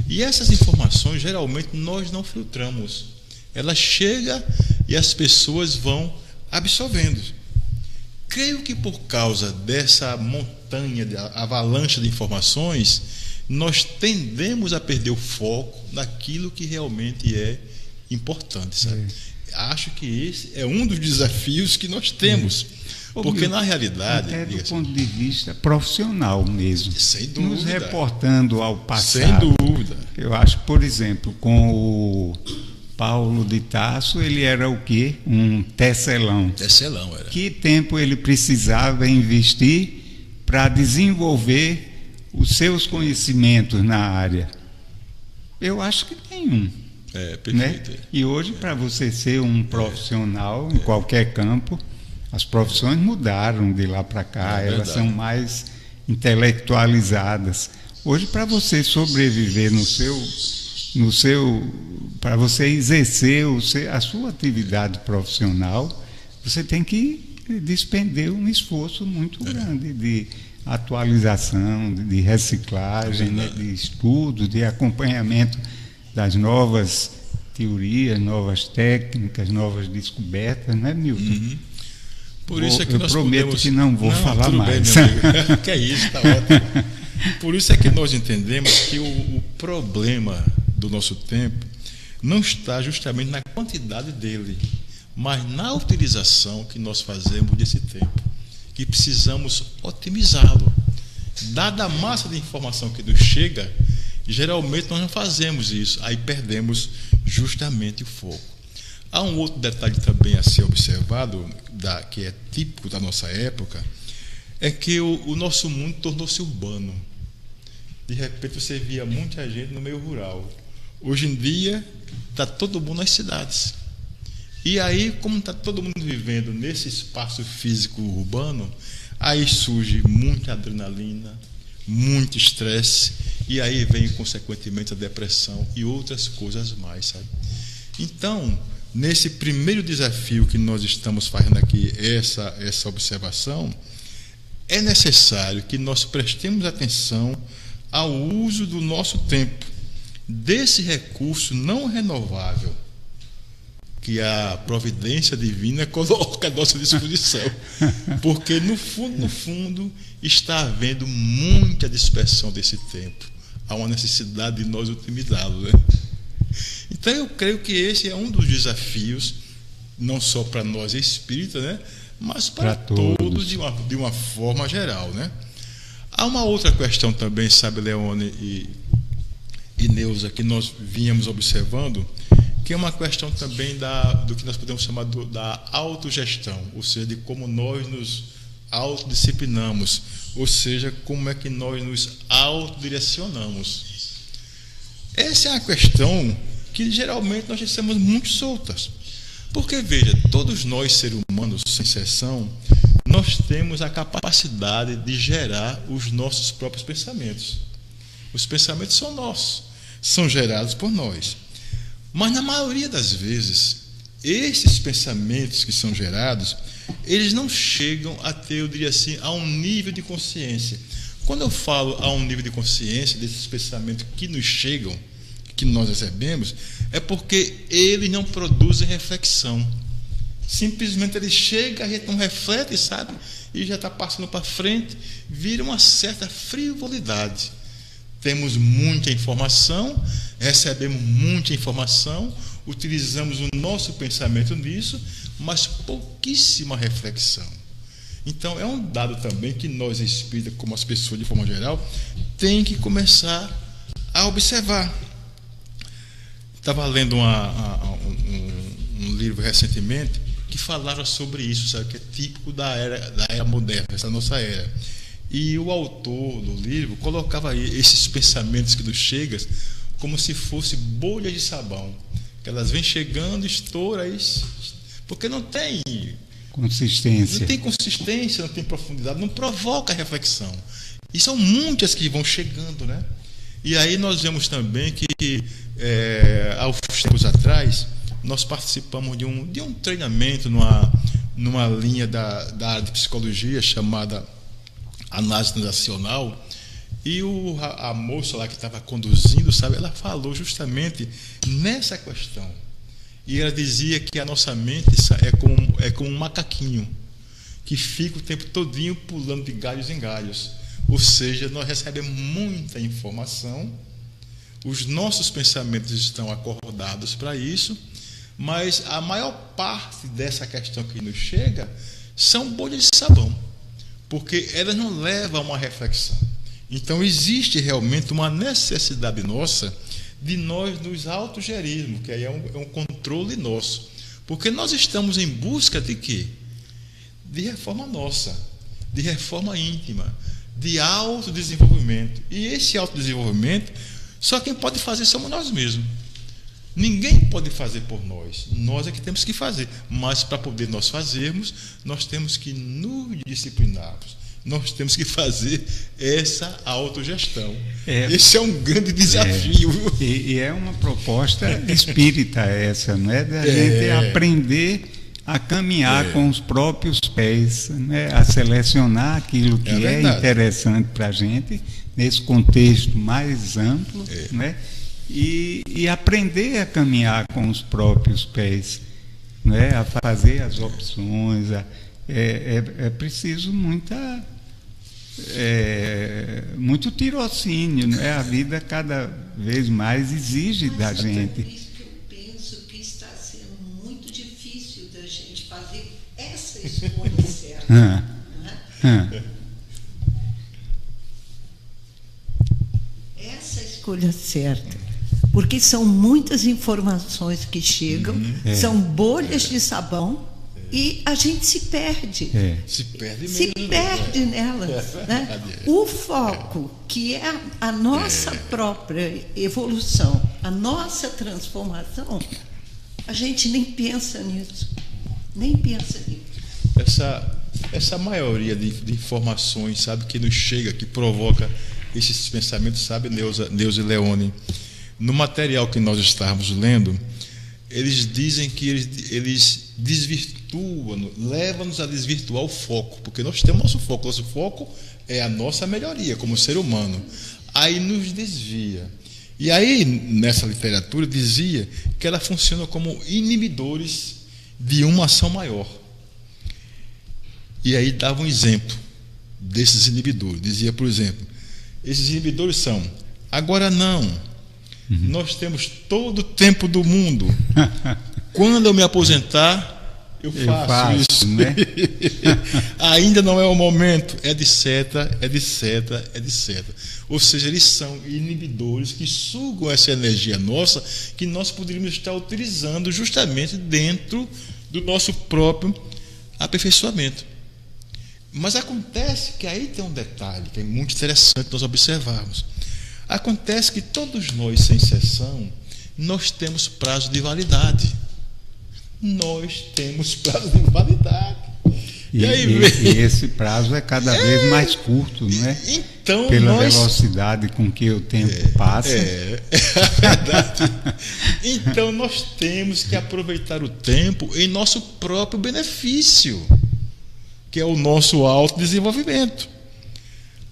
[SPEAKER 1] E essas informações, geralmente, nós não filtramos. Ela chega e as pessoas vão absorvendo. Creio que por causa dessa montanha, de avalanche de informações, nós tendemos a perder o foco naquilo que realmente é importante, sabe? Acho que esse é um dos desafios que nós temos. Porque na realidade,
[SPEAKER 2] até do ponto de vista profissional mesmo,
[SPEAKER 1] sem dúvida,
[SPEAKER 2] nos reportando ao passado,
[SPEAKER 1] sem dúvida.
[SPEAKER 2] Eu acho, por exemplo, com o Paulo de Tarso, ele era o quê? Um tecelão.
[SPEAKER 1] Tecelão era.
[SPEAKER 2] Que tempo ele precisava investir para desenvolver os seus conhecimentos na área? Eu acho que nenhum.
[SPEAKER 1] Perfeito.
[SPEAKER 2] Né? E hoje, para você ser um profissional em qualquer campo, as profissões mudaram de lá para cá, elas são mais intelectualizadas. Hoje, para você sobreviver para você exercer a sua atividade profissional, você tem que despender um esforço muito grande de atualização, de reciclagem, né, de estudo, de acompanhamento das novas teorias, novas técnicas, novas descobertas, não é, Milton?
[SPEAKER 1] Por isso é que nós
[SPEAKER 2] prometo que não vou falar mais.
[SPEAKER 1] Bem, meu amigo. Que é isso, está ótimo. Por isso é que nós entendemos que o problema do nosso tempo não está justamente na quantidade dele, mas na utilização que nós fazemos desse tempo, que precisamos otimizá-lo. Dada a massa de informação que nos chega, geralmente nós não fazemos isso, aí perdemos justamente o foco. Há um outro detalhe também a ser observado, que é típico da nossa época, é que o nosso mundo tornou-se urbano. De repente você via muita gente no meio rural. Hoje em dia está todo mundo nas cidades. E aí, como está todo mundo vivendo nesse espaço físico urbano, aí surge muita adrenalina, muito estresse, e aí vem consequentemente a depressão e outras coisas mais, sabe? Então, nesse primeiro desafio que nós estamos fazendo aqui, essa observação, é necessário que nós prestemos atenção ao uso do nosso tempo, desse recurso não renovável que a providência divina coloca à nossa disposição. Porque no fundo, está havendo muita dispersão desse tempo. Há uma necessidade de nós otimizá-lo, né? Então eu creio que esse é um dos desafios, não só para nós espíritas, né, mas para todos de uma forma geral, né? Há uma outra questão também, sabe, Leone e Neuza, que nós vínhamos observando, que é uma questão também do que nós podemos chamar da autogestão, ou seja, de como nós nos autodisciplinamos, ou seja, como é que nós nos autodirecionamos. Essa é uma questão que geralmente nós estamos muito soltas. Porque, veja, todos nós, seres humanos, sem exceção, nós temos a capacidade de gerar os nossos próprios pensamentos. Os pensamentos são nossos, são gerados por nós. Mas, na maioria das vezes, esses pensamentos que são gerados, eles não chegam a ter, eu diria assim, a um nível de consciência. Quando eu falo a um nível de consciência desses pensamentos que nos chegam, que nós recebemos, é porque eles não produzem reflexão. Simplesmente ele chega, a gente não reflete, sabe? E já está passando para frente, vira uma certa frivolidade. Temos muita informação, recebemos muita informação, utilizamos o nosso pensamento nisso, mas pouquíssima reflexão. Então, é um dado também que nós espíritas, como as pessoas de forma geral, tem que começar a observar. Estava lendo um livro recentemente que falava sobre isso, sabe, que é típico da era moderna, essa nossa era. E o autor do livro colocava aí esses pensamentos que nos chegam como se fossem bolhas de sabão, que elas vêm chegando, estouram, porque não tem
[SPEAKER 2] consistência.
[SPEAKER 1] Não tem consistência, não tem profundidade, não provoca reflexão. E são muitas que vão chegando, né? E aí nós vemos também que, há uns tempos atrás, nós participamos de um treinamento numa linha da área de psicologia chamada análise transacional, e a moça lá que estava conduzindo, sabe, ela falou justamente nessa questão. E ela dizia que a nossa mente é como um macaquinho que fica o tempo todinho pulando de galhos em galhos. Ou seja, nós recebemos muita informação, os nossos pensamentos estão acordados para isso, mas a maior parte dessa questão que nos chega são bolhas de sabão, porque elas não levam a uma reflexão. Então existe realmente uma necessidade nossa de nós nos autogerirmos, que aí é um controle nosso, porque nós estamos em busca de quê? De reforma nossa, de reforma íntima, de autodesenvolvimento. E esse autodesenvolvimento, só quem pode fazer somos nós mesmos. Ninguém pode fazer por nós. Nós é que temos que fazer. Mas para poder nós fazermos, nós temos que nos disciplinarmos. Nós temos que fazer essa autogestão. Esse é um grande desafio.
[SPEAKER 2] E é uma proposta espírita essa, não é? Da gente aprender a caminhar com os próprios pés, né? A selecionar aquilo que é interessante para a gente, nesse contexto mais amplo, né? E aprender a caminhar com os próprios pés, né? A fazer as opções. É preciso muito tirocínio, né? A vida cada vez mais exige da gente.
[SPEAKER 3] Por isso que eu penso que está sendo muito difícil da gente fazer essa escolha certa. Essa escolha certa. porque são muitas informações que chegam, são bolhas de sabão, e a gente se perde.
[SPEAKER 1] Se perde mesmo.
[SPEAKER 3] Se perde nelas. Né? O foco, que é a nossa própria evolução, a nossa transformação, a gente nem pensa nisso. Nem pensa nisso.
[SPEAKER 1] Essa maioria de informações, sabe, que nos chega, que provoca esses pensamentos, sabe, Neuza e Leone, no material que nós estávamos lendo, eles dizem que eles desvirtuam, levam-nos a desvirtuar o foco, porque nós temos nosso foco é a nossa melhoria como ser humano, aí nos desvia. E aí, nessa literatura, dizia que ela funciona como inibidores de uma ação maior. E aí dava um exemplo desses inibidores. Dizia, por exemplo, esses inibidores são: agora não, nós temos todo o tempo do mundo. Quando eu me aposentar, eu faço isso.
[SPEAKER 2] Né?
[SPEAKER 1] Ainda não é o momento, etc. Ou seja, eles são inibidores que sugam essa energia nossa, que nós poderíamos estar utilizando justamente dentro do nosso próprio aperfeiçoamento. Mas acontece que aí tem um detalhe que é muito interessante nós observarmos. Acontece que todos nós, sem exceção, nós temos prazo de validade. Nós temos prazo de validade.
[SPEAKER 2] E esse prazo é cada vez mais curto, não é?
[SPEAKER 1] Então,
[SPEAKER 2] pela velocidade com que o tempo passa.
[SPEAKER 1] É verdade. Então nós temos que aproveitar o tempo em nosso próprio benefício, que é o nosso autodesenvolvimento.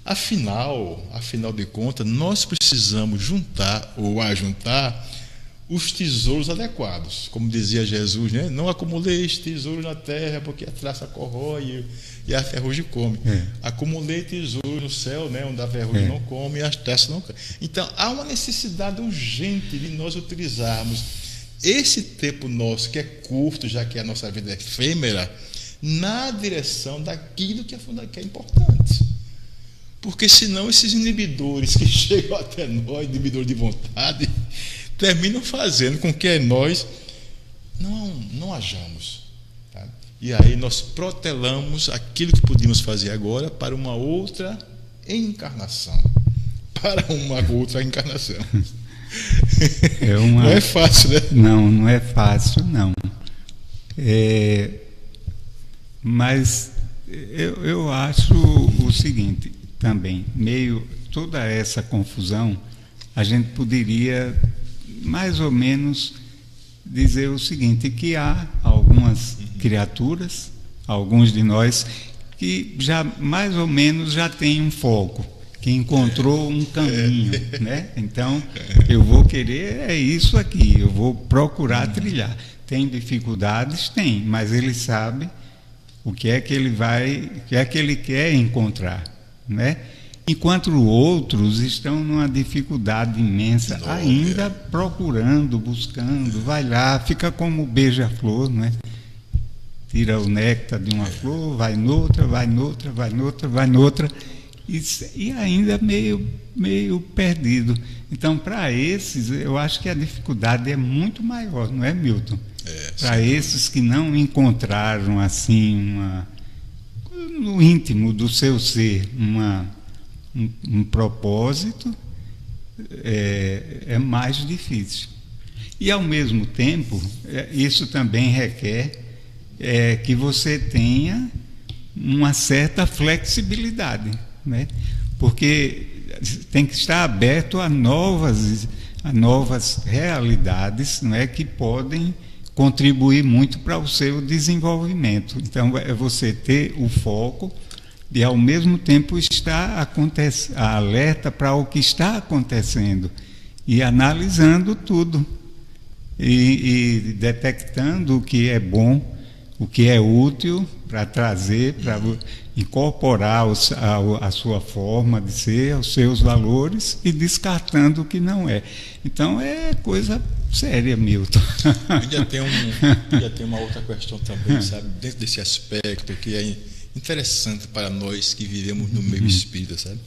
[SPEAKER 1] Afinal de contas, nós precisamos juntar os tesouros adequados. Como dizia Jesus, né? Não acumuleis tesouros na terra, porque a traça corrói e a ferrugem come. Acumulei tesouros no céu, né? Onde a ferrugem não come e as traças não comem. Então, há uma necessidade urgente de nós utilizarmos esse tempo nosso, que é curto, já que a nossa vida é efêmera, na direção daquilo que é importante. Porque senão esses inibidores que chegam até nós, inibidores de vontade, terminam fazendo com que nós não hajamos. Tá? E aí nós protelamos aquilo que podíamos fazer agora para uma outra encarnação. Não é fácil, né?
[SPEAKER 2] Não é fácil, não. Mas eu acho o seguinte também, meio toda essa confusão, a gente poderia mais ou menos dizer o seguinte, que há algumas criaturas, alguns de nós, que já mais ou menos já têm um foco, que encontrou um caminho, né? Então, eu vou querer isso aqui, eu vou procurar trilhar. Tem dificuldades? Tem, mas ele sabe o que é que ele quer encontrar, né? Enquanto outros estão numa dificuldade imensa, ainda procurando, buscando, vai lá, fica como beija-flor, né? Tira o néctar de uma flor, vai noutra, e ainda meio perdido. Então, para esses, eu acho que a dificuldade é muito maior, não é, Milton? Para esses que não encontraram assim no íntimo do seu ser um propósito, é mais difícil. E ao mesmo tempo, isso também requer que você tenha uma certa flexibilidade, né? Porque tem que estar aberto a novas realidades, né, que podem contribuir muito para o seu desenvolvimento. Então, é você ter o foco e, ao mesmo tempo, estar alerta para o que está acontecendo e analisando tudo e detectando o que é bom, o que é útil para trazer, para incorporar a sua forma de ser, os seus valores, e descartando o que não é. Então, é coisa séria, Milton.
[SPEAKER 1] Ainda tem uma outra questão também, sabe, dentro desse aspecto que é interessante para nós que vivemos no meio espírita, sabe?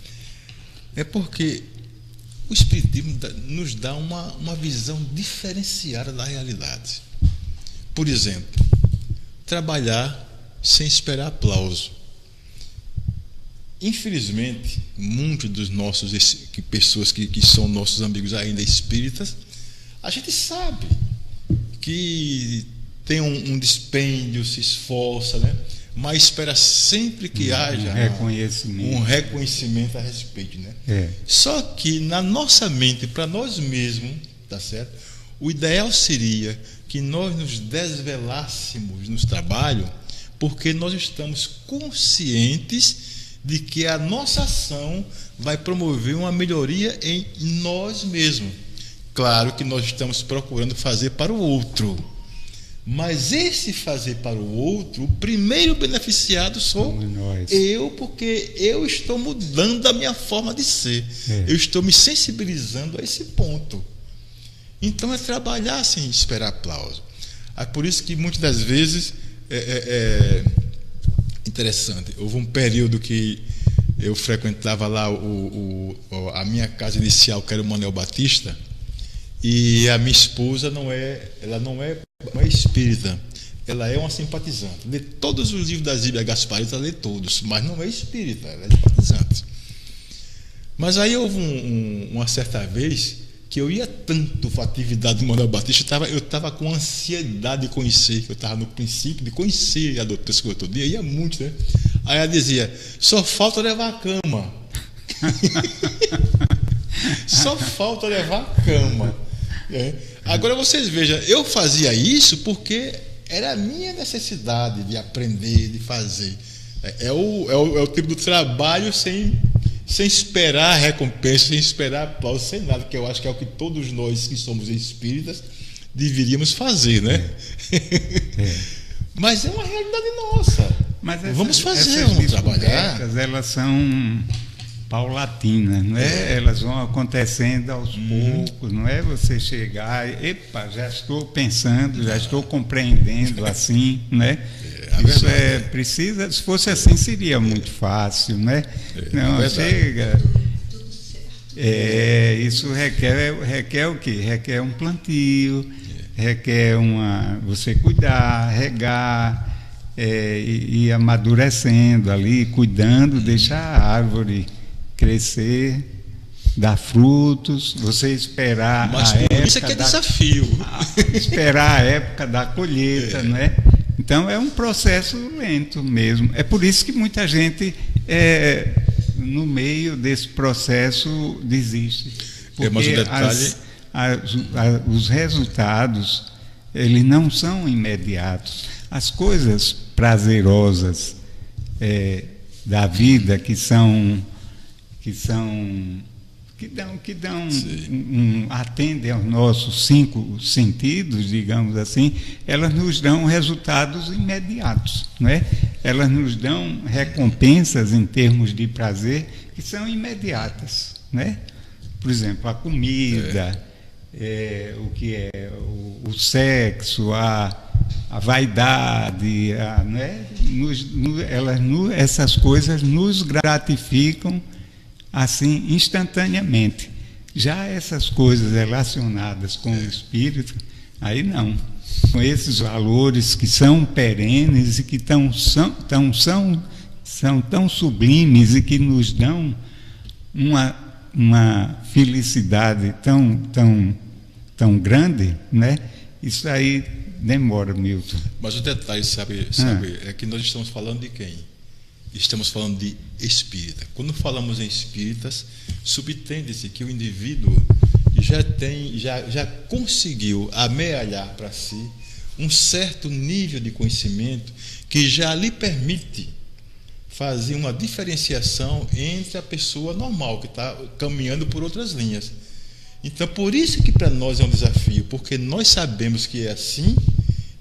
[SPEAKER 1] É porque O Espiritismo nos dá uma visão diferenciada da realidade. Por exemplo, trabalhar sem esperar aplauso. Infelizmente, muitos dos nossos pessoas que são nossos amigos ainda espíritas, a gente sabe que tem um dispêndio, se esforça, né? Mas espera sempre que haja um reconhecimento a respeito, né? Só que na nossa mente, para nós mesmos, tá certo? O ideal seria que nós nos desvelássemos no trabalho, porque nós estamos conscientes de que a nossa ação vai promover uma melhoria em nós mesmos. Claro que nós estamos procurando fazer para o outro, mas esse fazer para o outro, o primeiro beneficiado sou eu, porque eu estou mudando a minha forma de ser. Eu estou me sensibilizando a esse ponto. Então é trabalhar sem esperar aplauso. É por isso que muitas das vezes interessante. Houve um período que eu frequentava lá a minha casa inicial, que era o Manuel Batista, e a minha esposa não é espírita, ela é uma simpatizante. Lê todos os livros das Bíblias Gasparitas, lê todos, mas não é espírita, ela é simpatizante. Mas aí houve uma certa vez que eu ia tanto para a atividade do Manuel Batista, eu estava com ansiedade de conhecer, que eu estava no princípio de conhecer a doutora Escotodia, ia muito, né? Aí ela dizia, só falta levar a cama. Só falta levar a cama. Agora vocês vejam, eu fazia isso porque era a minha necessidade de aprender, de fazer. É o tipo do trabalho sem esperar recompensa, sem esperar aplauso, sem nada, que eu acho que é o que todos nós que somos espíritas deveríamos fazer, né? Mas é uma realidade nossa.
[SPEAKER 2] Mas
[SPEAKER 1] vamos fazer, vamos trabalhar.
[SPEAKER 2] Elas são paulatinas, não é? Elas vão acontecendo aos poucos, não é você chegar, já estou pensando, já estou compreendendo assim, né? Isso precisa, se fosse assim seria muito fácil, né? Não, chega. Isso requer o quê? Requer um plantio, requer você cuidar, regar, e ir amadurecendo ali, cuidando, deixar a árvore crescer, dar frutos, você esperar.
[SPEAKER 1] Mas
[SPEAKER 2] a época
[SPEAKER 1] isso é que é desafio.
[SPEAKER 2] Esperar a época da colheita, não é? Então é um processo lento mesmo. É por isso que muita gente no meio desse processo desiste. Porque
[SPEAKER 1] mas o detalhe...
[SPEAKER 2] os resultados eles não são imediatos. As coisas prazerosas da vida que dão atendem aos nossos 5 sentidos, digamos assim, elas nos dão resultados imediatos, não é? Elas nos dão recompensas em termos de prazer que são imediatas, né? Por exemplo, a comida, o que é o sexo, a vaidade, né? Essas coisas nos gratificam assim instantaneamente. Já essas coisas relacionadas com o espírito, aí não. Com esses valores que são perenes e que são tão sublimes e que nos dão uma felicidade tão grande, né? Isso aí demora, Milton.
[SPEAKER 1] Mas o detalhe, sabe, é que nós estamos falando de quem? Estamos falando de espírita. Quando falamos em espíritas, subtende-se que o indivíduo já conseguiu amealhar para si um certo nível de conhecimento que já lhe permite fazer uma diferenciação entre a pessoa normal, que está caminhando por outras linhas. Então, por isso que para nós é um desafio, porque nós sabemos que é assim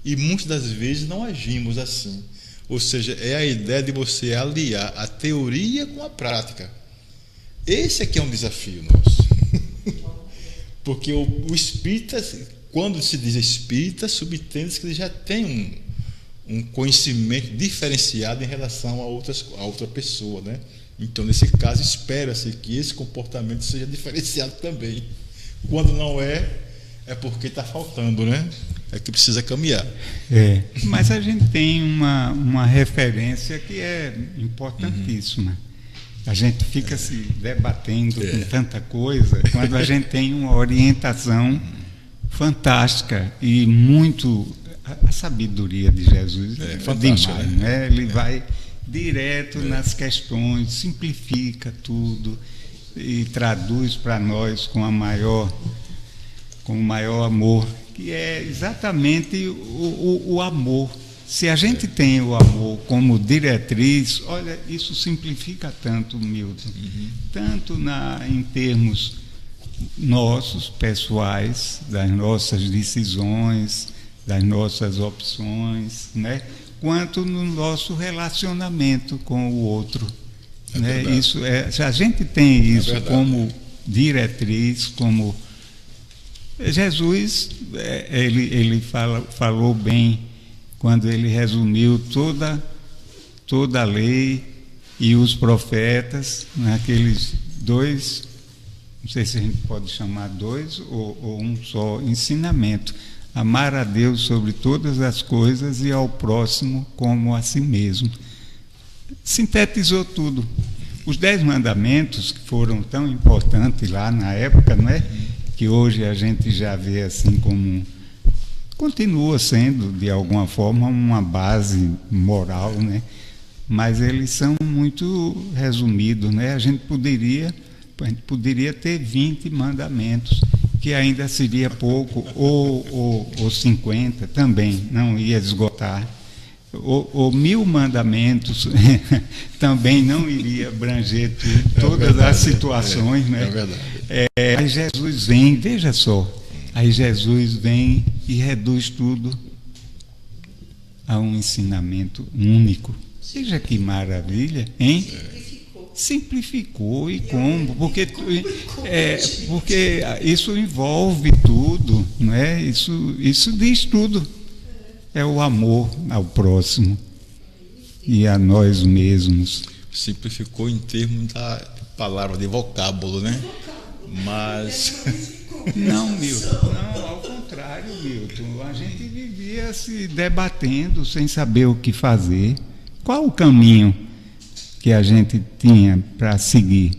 [SPEAKER 1] e muitas das vezes não agimos assim. Ou seja, é a ideia de você aliar a teoria com a prática. Esse aqui é um desafio nosso. Porque o espírita, quando se diz espírita, subtende-se que ele já tem um conhecimento diferenciado em relação a outra pessoa, né? Então, nesse caso, espera-se que esse comportamento seja diferenciado também. Quando não é porque está faltando, né? É que precisa caminhar.
[SPEAKER 2] Mas a gente tem uma referência que é importantíssima. A gente fica se debatendo com tanta coisa, quando a gente tem uma orientação fantástica e muito... A sabedoria de Jesus é fantástica, demais, né? Ele vai direto nas questões, simplifica tudo e traduz para nós com o maior amor, que é exatamente o amor. Se a gente tem o amor como diretriz, olha, isso simplifica tanto, Milton, tanto em termos nossos, pessoais, das nossas decisões, das nossas opções, né? Quanto no nosso relacionamento com o outro. Né? Se a gente tem isso como diretriz, como... Jesus, ele falou bem quando ele resumiu toda a lei e os profetas naqueles dois, não sei se a gente pode chamar dois ou um só ensinamento: amar a Deus sobre todas as coisas e ao próximo como a si mesmo. Sintetizou tudo. Os 10 mandamentos, que foram tão importantes lá na época, não é? Que hoje a gente já vê assim como continua sendo de alguma forma uma base moral, né? Mas eles são muito resumidos, né? A gente poderia ter 20 mandamentos, que ainda seria pouco, ou 50 também, não ia esgotar. Ou 1000 mandamentos também não iria abranger todas as situações, né?
[SPEAKER 1] É verdade.
[SPEAKER 2] Aí Jesus vem, veja só, aí Jesus vem e reduz tudo a um ensinamento único. Veja que maravilha, hein? Simplificou. E como? Porque isso envolve tudo, não é? Isso diz tudo. É o amor ao próximo e a nós mesmos.
[SPEAKER 1] Simplificou em termos da palavra, de vocábulo, né? Mas...
[SPEAKER 2] Não, Milton, não, ao contrário, Milton. A gente vivia se debatendo sem saber o que fazer. Qual o caminho que a gente tinha para seguir?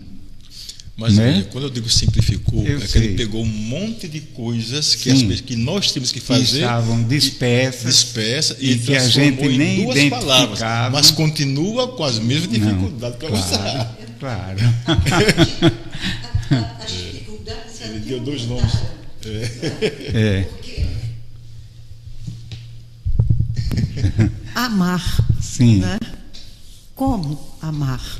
[SPEAKER 1] Mas
[SPEAKER 2] né?
[SPEAKER 1] Veja, quando eu digo simplificou, que ele pegou um monte de coisas que nós temos que fazer,
[SPEAKER 2] que estavam dispersas
[SPEAKER 1] e
[SPEAKER 2] que a gente nem
[SPEAKER 1] em duas palavras, mas continua com as mesmas dificuldades para usar.
[SPEAKER 2] Claro.
[SPEAKER 1] Ele deu 2 nomes.
[SPEAKER 3] Amar.
[SPEAKER 2] Sim.
[SPEAKER 3] Né? Como amar?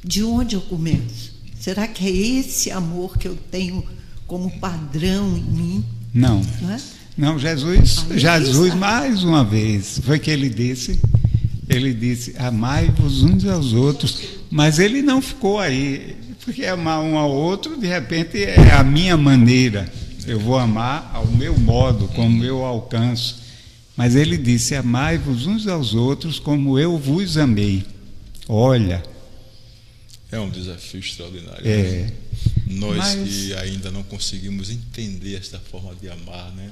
[SPEAKER 3] De onde eu começo? Será que é esse amor que eu tenho como padrão em mim?
[SPEAKER 2] Não. Não, Jesus mais uma vez, foi que ele disse, amai-vos uns aos outros, mas ele não ficou aí, porque amar um ao outro, de repente, é a minha maneira, eu vou amar ao meu modo, como eu alcanço, mas ele disse, amai-vos uns aos outros como eu vos amei. Olha,
[SPEAKER 1] é um desafio extraordinário.
[SPEAKER 2] Né?
[SPEAKER 1] Nós que ainda não conseguimos entender esta forma de amar, né?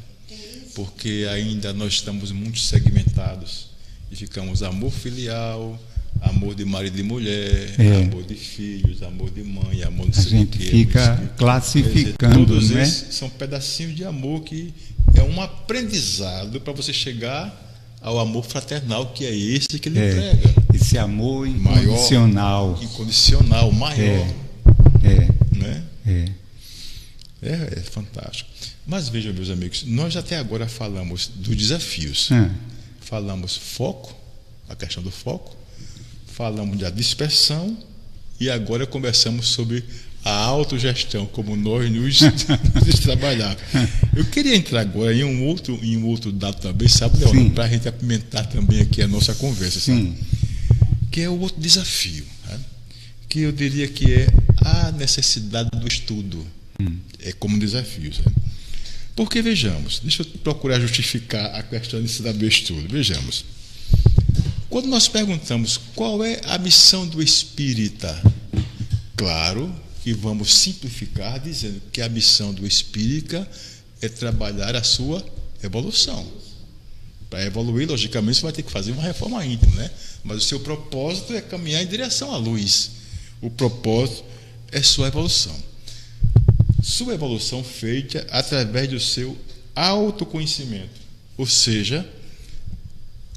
[SPEAKER 1] Porque ainda nós estamos muito segmentados e ficamos amor filial, amor de marido e mulher, amor de filhos, amor de mãe, amor de... A
[SPEAKER 2] gente fica classificando,
[SPEAKER 1] todos
[SPEAKER 2] né?
[SPEAKER 1] Esses são pedacinhos de amor que é um aprendizado para você chegar ao amor fraternal, que é esse que ele prega.
[SPEAKER 2] Esse amor incondicional.
[SPEAKER 1] Incondicional, maior. Né? É fantástico. Mas vejam, meus amigos, nós até agora falamos dos desafios. Falamos foco, a questão do foco, falamos da dispersão e agora conversamos sobre a autogestão, como nós nos trabalhar. Eu queria entrar agora em um outro dado também, sabe, Leandro? Para a gente apimentar também aqui a nossa conversa, sabe? Que é o outro desafio, né? Que eu diria que é a necessidade do estudo, como desafio, sabe? Porque, vejamos, deixa eu procurar justificar a questão da necessidade do estudo. Vejamos, Quando nós perguntamos qual é a missão do espírita, claro que vamos simplificar dizendo que a missão do espírita é trabalhar a sua evolução. Para evoluir, logicamente, você vai ter que fazer uma reforma íntima, né? Mas o seu propósito é caminhar em direção à luz. O propósito é sua evolução. Sua evolução feita através do seu autoconhecimento. Ou seja,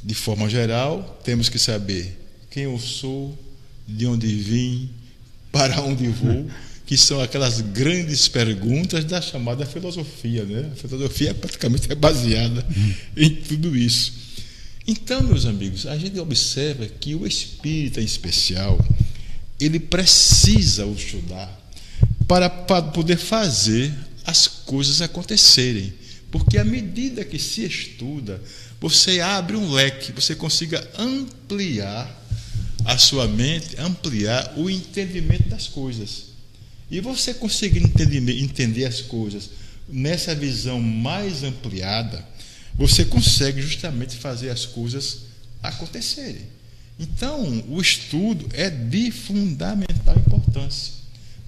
[SPEAKER 1] de forma geral, temos que saber quem eu sou, de onde vim, para onde vou, que são aquelas grandes perguntas da chamada filosofia, né? A filosofia praticamente é baseada em tudo isso. Então, meus amigos, a gente observa que o espírita em especial, ele precisa estudar para poder fazer as coisas acontecerem. Porque à medida que se estuda, você abre um leque, você consiga ampliar a sua mente, ampliar o entendimento das coisas. E você conseguir entender as coisas nessa visão mais ampliada, você consegue justamente fazer as coisas acontecerem. Então, o estudo é de fundamental importância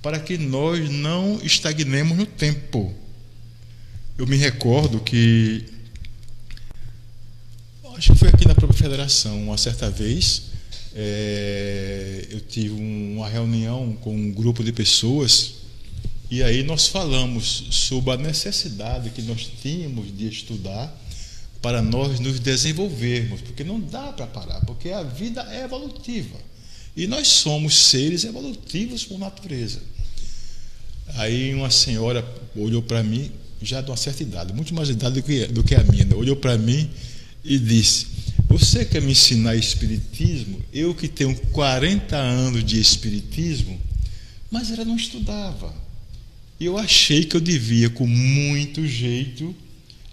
[SPEAKER 1] para que nós não estagnemos no tempo. Eu me recordo que, acho que foi aqui na própria federação, uma certa vez, eu tive uma reunião com um grupo de pessoas e aí nós falamos sobre a necessidade que nós tínhamos de estudar para nós nos desenvolvermos, porque não dá para parar, porque a vida é evolutiva e nós somos seres evolutivos por natureza. Aí uma senhora olhou para mim, já de uma certa idade, muito mais idade do que a minha, né? Olhou para mim e disse: você quer me ensinar espiritismo? Eu que tenho 40 anos de espiritismo. Mas ela não estudava. E eu achei que eu devia, com muito jeito,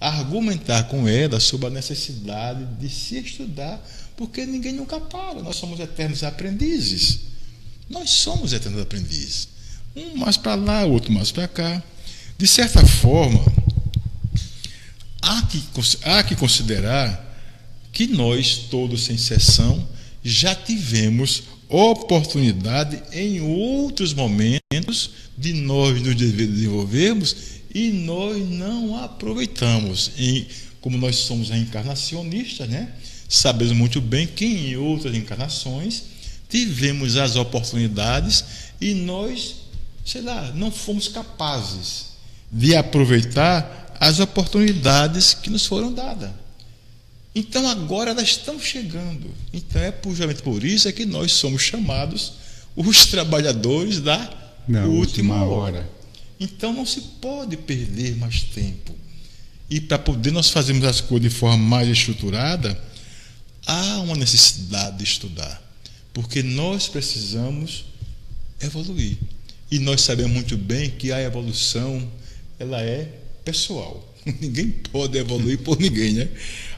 [SPEAKER 1] argumentar com ela sobre a necessidade de se estudar, porque ninguém nunca para. Nós somos eternos aprendizes. Nós somos eternos aprendizes. Um mais para lá, outro mais para cá. De certa forma, há que considerar que nós, todos sem exceção, já tivemos oportunidade em outros momentos de nós nos desenvolvermos e nós não aproveitamos. Como nós somos reencarnacionistas, né? Sabemos muito bem que em outras encarnações tivemos as oportunidades e nós, não fomos capazes de aproveitar as oportunidades que nos foram dadas. Então agora elas estão chegando. Então é justamente por isso que nós somos chamados os trabalhadores da última hora. Então não se pode perder mais tempo. E para poder nós fazermos as coisas de forma mais estruturada, há uma necessidade de estudar. Porque nós precisamos evoluir. E nós sabemos muito bem que a evolução, ela é pessoal. Ninguém pode evoluir por ninguém, né?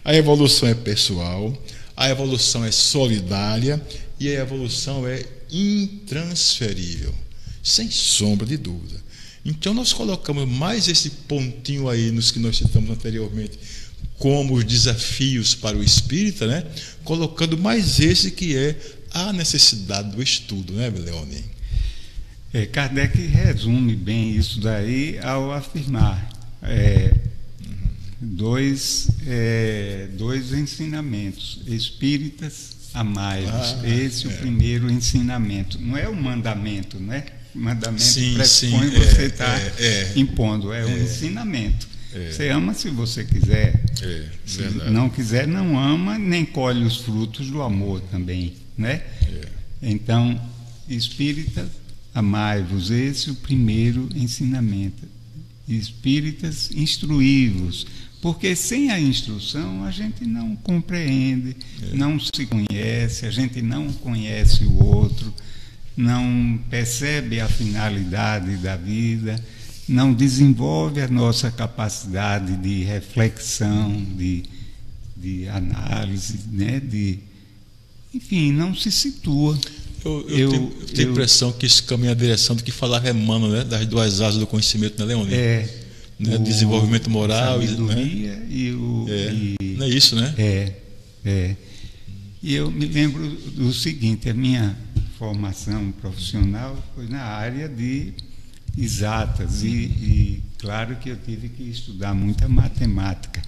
[SPEAKER 1] A evolução é pessoal, a evolução é solidária e a evolução é intransferível, sem sombra de dúvida. Então nós colocamos mais esse pontinho aí nos que nós citamos anteriormente como os desafios para o espírita, né? Colocando mais esse que é a necessidade do estudo, né, Leone?
[SPEAKER 2] Kardec resume bem isso daí ao afirmar dois ensinamentos espíritas amai-vos. Esse é o primeiro ensinamento. Não é o mandamento, né? O mandamento pressupõe você estar impondo. É um ensinamento. Você ama se você quiser. Se não quiser, não ama, nem colhe os frutos do amor também, né? Então, espíritas amai-vos. Esse é o primeiro ensinamento. Espíritas, instruí-vos, porque sem a instrução a gente não compreende, não se conhece, a gente não conhece o outro, não percebe a finalidade da vida, não desenvolve a nossa capacidade de reflexão, de análise, né? Enfim, não se situa.
[SPEAKER 1] Eu tenho a impressão que isso caminha na direção do que falava Emmanuel, né? Das duas asas do conhecimento, né, Leone? Né? Desenvolvimento moral,
[SPEAKER 2] sabedoria, né?
[SPEAKER 1] Não é isso, né?
[SPEAKER 2] E eu me lembro do seguinte: a minha formação profissional foi na área de exatas e claro que eu tive que estudar muita matemática.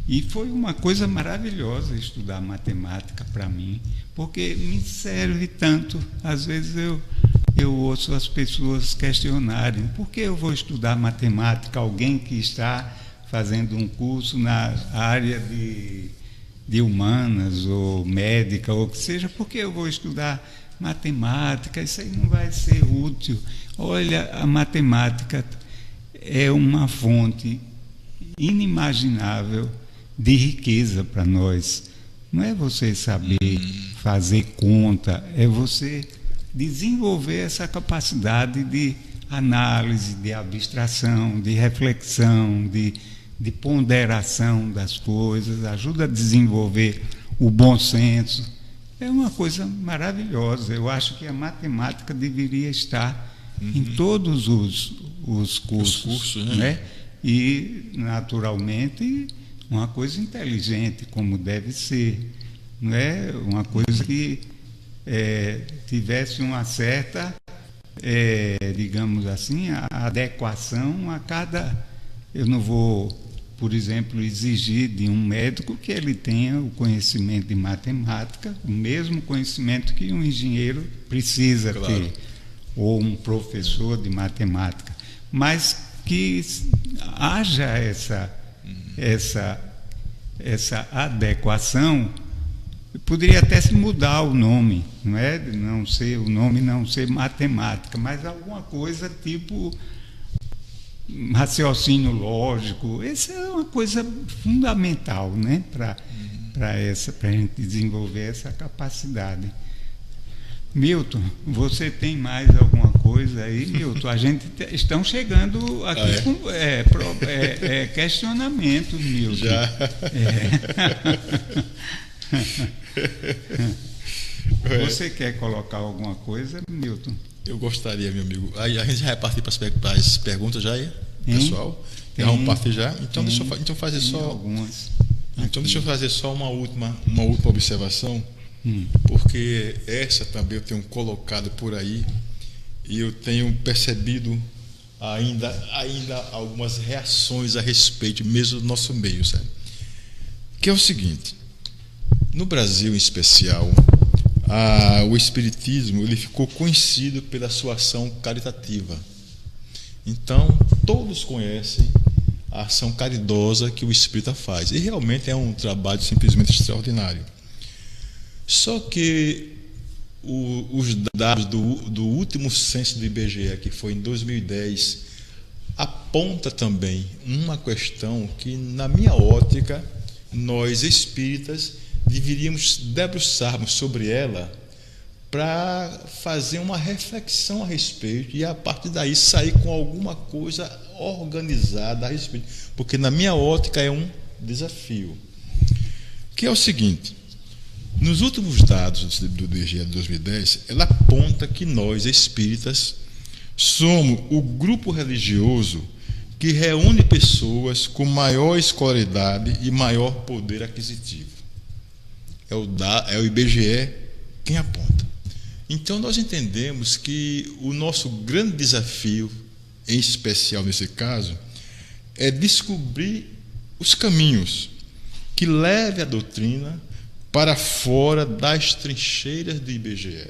[SPEAKER 2] E foi uma coisa maravilhosa estudar matemática para mim, porque me serve tanto. Às vezes eu ouço as pessoas questionarem: por que eu vou estudar matemática? Alguém que está fazendo um curso na área de humanas ou médica ou o que seja, por que eu vou estudar matemática? Isso aí não vai ser útil. Olha, a matemática é uma fonte inimaginável de riqueza para nós. Não é você saber fazer conta, é você desenvolver essa capacidade de análise, de abstração, de reflexão, de ponderação das coisas, ajuda a desenvolver o bom senso. É uma coisa maravilhosa. Eu acho que a matemática deveria estar em todos os cursos, né? E, naturalmente, uma coisa inteligente, como deve ser. Não é uma coisa que tivesse uma certa, digamos assim, a adequação a cada... Eu não vou, por exemplo, exigir de um médico que ele tenha o conhecimento de matemática, o mesmo conhecimento que um engenheiro precisa ter, ou um professor de matemática, mas que haja essa adequação. Poderia até se mudar o nome, não é? O nome não ser matemática, mas alguma coisa tipo raciocínio lógico. Essa é uma coisa fundamental, né? Para a gente desenvolver essa capacidade. Milton, você tem mais alguma coisa aí, Milton? A gente estão chegando aqui com questionamentos, Milton.
[SPEAKER 1] Já.
[SPEAKER 2] Você quer colocar alguma coisa, Milton?
[SPEAKER 1] Eu gostaria, meu amigo. Aí a gente vai partir para as perguntas já, pessoal? Vamos partir já? Então deixa eu fazer só algumas. Então deixa eu fazer só uma última observação, porque essa também eu tenho colocado por aí e eu tenho percebido ainda algumas reações a respeito mesmo do nosso meio, sabe? Que é o seguinte: no Brasil em especial, o Espiritismo ele ficou conhecido pela sua ação caritativa. Então, todos conhecem a ação caridosa que o Espírita faz. E realmente é um trabalho simplesmente extraordinário. Só que os dados do último censo do IBGE, que foi em 2010, aponta também uma questão que, na minha ótica, nós espíritas deveríamos debruçarmos sobre ela para fazer uma reflexão a respeito e, a partir daí, sair com alguma coisa organizada a respeito. Porque, na minha ótica, é um desafio. Que é o seguinte: nos últimos dados do IBGE de 2010, ela aponta que nós, espíritas, somos o grupo religioso que reúne pessoas com maior escolaridade e maior poder aquisitivo. É o IBGE quem aponta. Então, nós entendemos que o nosso grande desafio, em especial nesse caso, é descobrir os caminhos que levem a doutrina para fora das trincheiras do IBGE.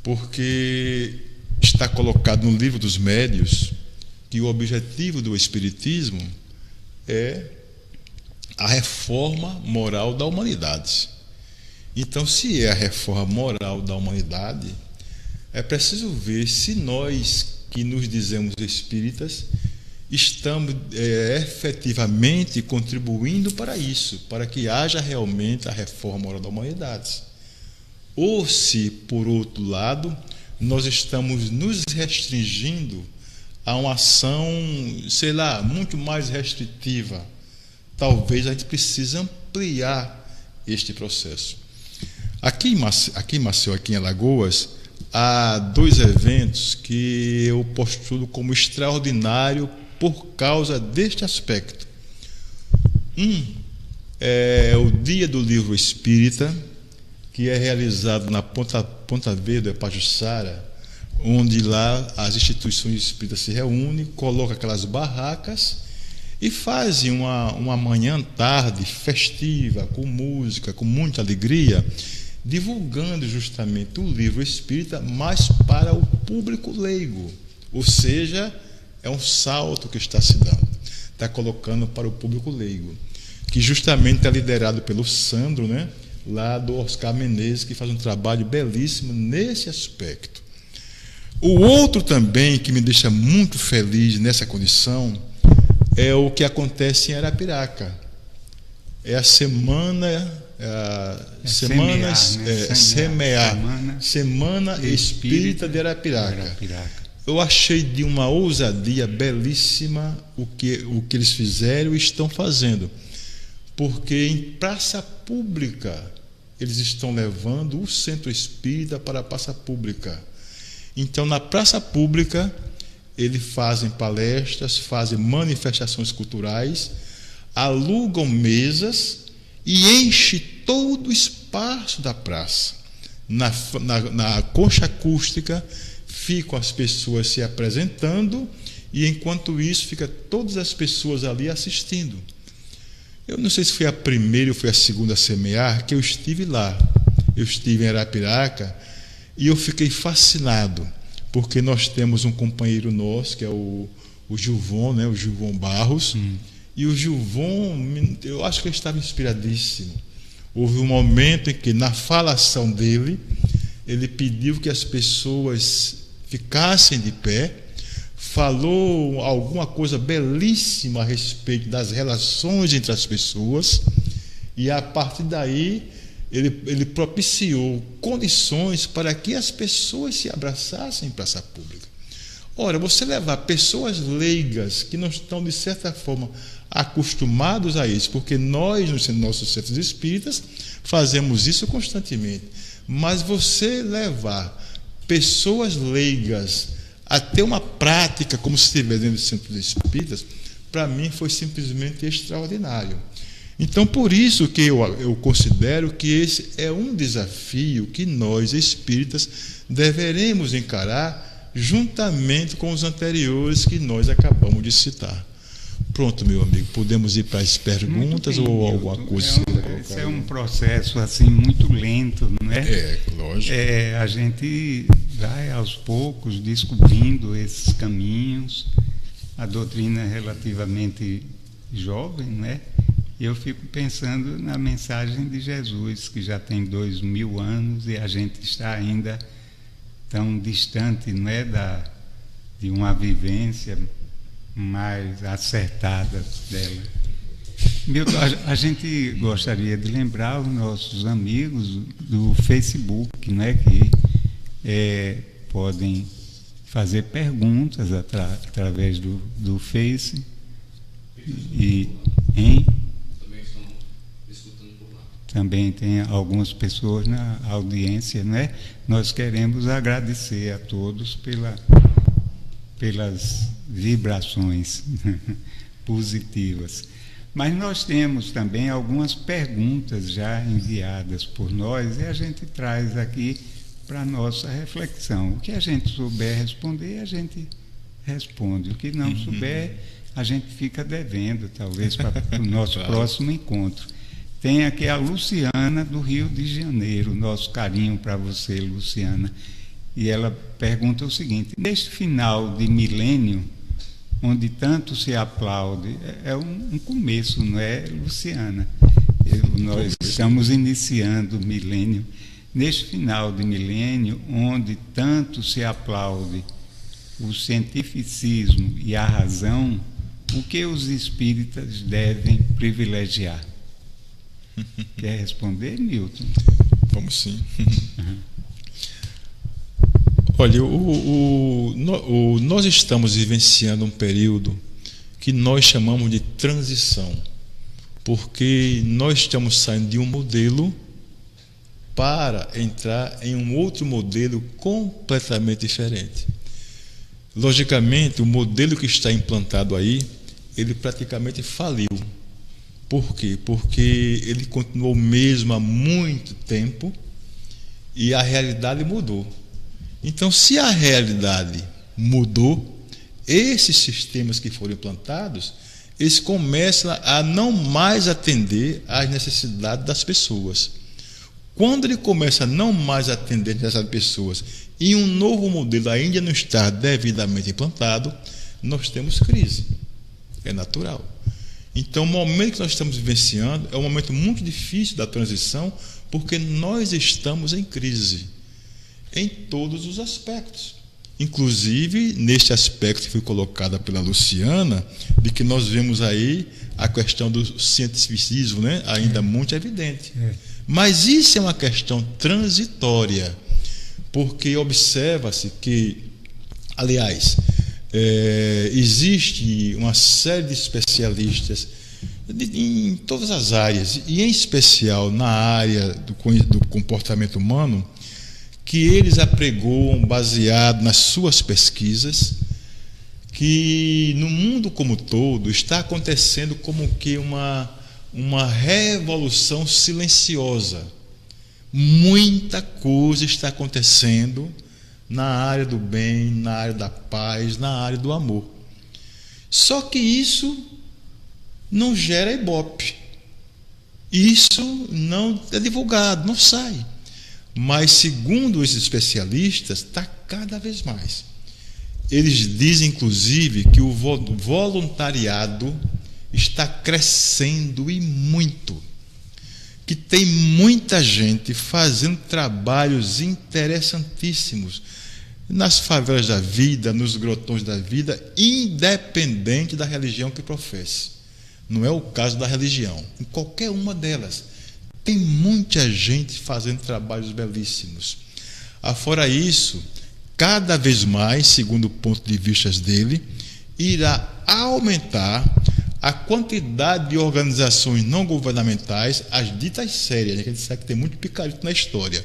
[SPEAKER 1] Porque está colocado no Livro dos Médiuns que o objetivo do Espiritismo é a reforma moral da humanidade. Então, se é a reforma moral da humanidade, é preciso ver se nós, que nos dizemos espíritas, estamos efetivamente contribuindo para isso, para que haja realmente a reforma moral da humanidade. Ou se, por outro lado, nós estamos nos restringindo a uma ação, sei lá, muito mais restritiva. Talvez a gente precise ampliar este processo. Aqui em Maceió, aqui em Alagoas, há 2 eventos que eu postulo como extraordinário por causa deste aspecto. Um é o Dia do Livro Espírita, que é realizado na Ponta Verde, Pajuçara, onde lá as instituições espíritas se reúnem, colocam aquelas barracas e fazem uma manhã tarde festiva, com música, com muita alegria, divulgando justamente o livro espírita, mas para o público leigo. Ou seja, é um salto que está se dando, está colocando para o público leigo, que justamente é liderado pelo Sandro, né, lá do Oscar Menezes, que faz um trabalho belíssimo nesse aspecto. O outro também que me deixa muito feliz nessa condição é o que acontece em Arapiraca. É a semana Semana Espírita de Arapiraca. Eu achei de uma ousadia belíssima o que eles fizeram e estão fazendo, porque em praça pública eles estão levando o centro espírita para a praça pública. Então, na praça pública, eles fazem palestras, fazem manifestações culturais, alugam mesas e enche todo o espaço da praça. Na concha acústica, ficam as pessoas se apresentando e, enquanto isso, ficam todas as pessoas ali assistindo. Eu não sei se foi a primeira ou foi a segunda a semear que eu estive lá. Eu estive em Arapiraca e eu fiquei fascinado, porque nós temos um companheiro nosso, que é o Gilvon, né, o Gilvon Barros, e o Gilvon, eu acho que ele estava inspiradíssimo. Houve um momento em que, na falação dele, ele pediu que as pessoas ficassem de pé, falou alguma coisa belíssima a respeito das relações entre as pessoas, e a partir daí ele propiciou condições para que as pessoas se abraçassem em praça pública. Ora, você levar pessoas leigas que não estão, de certa forma, acostumados a isso, porque nós, nos nossos centros espíritas, fazemos isso constantemente, mas você levar pessoas leigas a ter uma prática como se estivesse dentro dos centros espíritas, para mim foi simplesmente extraordinário. Então, por isso que eu considero que esse é um desafio que nós, espíritas, deveremos encarar juntamente com os anteriores que nós acabamos de citar. Pronto, meu amigo, podemos ir para as perguntas bem, ou alguma coisa?
[SPEAKER 2] Esse é um processo assim muito lento, não é?
[SPEAKER 1] É, lógico.
[SPEAKER 2] A gente vai aos poucos descobrindo esses caminhos. A doutrina é relativamente jovem, não é? E eu fico pensando na mensagem de Jesus, que já tem 2000 anos e a gente está ainda tão distante, não é, de uma vivência mais acertada dela. Milton, a gente gostaria de lembrar os nossos amigos do Facebook, né, que podem fazer perguntas através do Face também tem algumas pessoas na audiência, né? Nós queremos agradecer a todos pelas vibrações positivas. Mas nós temos também algumas perguntas já enviadas por nós e a gente traz aqui para a nossa reflexão. O que a gente souber responder, a gente responde. O que não souber, a gente fica devendo, talvez, para o nosso próximo encontro. Tem aqui a Luciana, do Rio de Janeiro. Nosso carinho para você, Luciana. E ela pergunta o seguinte: neste final de milênio, onde tanto se aplaude, é um começo, não é, Luciana? Nós estamos iniciando o milênio. Neste final de milênio, onde tanto se aplaude o cientificismo e a razão, o que os espíritas devem privilegiar? Quer responder, Milton?
[SPEAKER 1] Vamos sim. Olha, nós estamos vivenciando um período que nós chamamos de transição, porque nós estamos saindo de um modelo para entrar em um outro modelo completamente diferente. Logicamente, o modelo que está implantado aí, ele praticamente faliu, Por quê? Porque ele continuou o mesmo há muito tempo e a realidade mudou. Então, se a realidade mudou, esses sistemas que foram implantados, eles começam a não mais atender às necessidades das pessoas. Quando ele começa a não mais atender às necessidades das pessoas e um novo modelo ainda não está devidamente implantado, nós temos crise. É natural. Então, o momento que nós estamos vivenciando é um momento muito difícil da transição, porque nós estamos em crise, em todos os aspectos. Inclusive, neste aspecto que foi colocado pela Luciana, de que nós vemos aí a questão do cientificismo, né? Ainda muito evidente. Mas isso é uma questão transitória, porque observa-se que, aliás, existe uma série de especialistas em todas as áreas, e em especial na área do comportamento humano, que eles apregoam, baseado nas suas pesquisas, que no mundo como todo está acontecendo como que uma revolução silenciosa. Muita coisa está acontecendo na área do bem, na área da paz, na área do amor. Só que isso não gera ibope. Isso não é divulgado, não sai. Mas, segundo esses especialistas, está cada vez mais. Eles dizem, inclusive, que o voluntariado está crescendo e muito. Que tem muita gente fazendo trabalhos interessantíssimos nas favelas da vida, nos grotões da vida, independente da religião que professe. Não é o caso da religião, em qualquer uma delas. Tem muita gente fazendo trabalhos belíssimos. Afora isso, cada vez mais, segundo o ponto de vista dele, irá aumentar a quantidade de organizações não governamentais, as ditas sérias, né, que a gente sabe que tem muito picareta na história.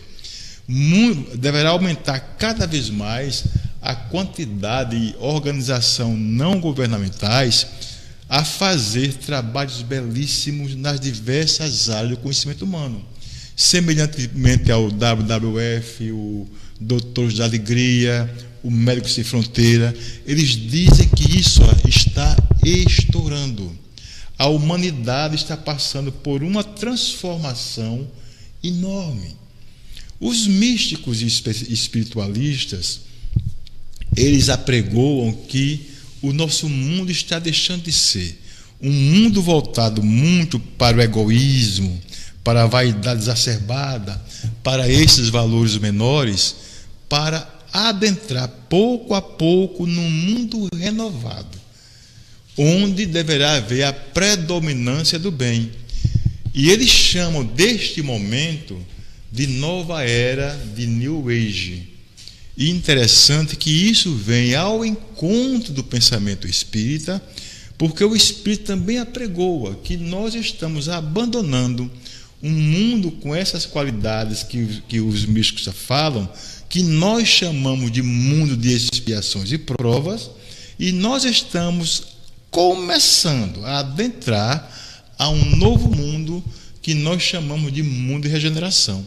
[SPEAKER 1] Deverá aumentar cada vez mais a quantidade de organizações não governamentais a fazer trabalhos belíssimos nas diversas áreas do conhecimento humano. Semelhantemente ao WWF, o Doutores da Alegria, o Médicos Sem Fronteira, eles dizem que isso está estourando. A humanidade está passando por uma transformação enorme. Os místicos e espiritualistas, eles apregoam que o nosso mundo está deixando de ser um mundo voltado muito para o egoísmo, para a vaidade exacerbada, para esses valores menores, para adentrar pouco a pouco num mundo renovado, onde deverá haver a predominância do bem. E eles chamam deste momento de nova era, de New Age. E interessante que isso vem ao encontro do pensamento espírita, porque o espírito também apregoa que nós estamos abandonando um mundo com essas qualidades que os místicos falam, que nós chamamos de mundo de expiações e provas, e nós estamos começando a adentrar a um novo mundo que nós chamamos de mundo de regeneração.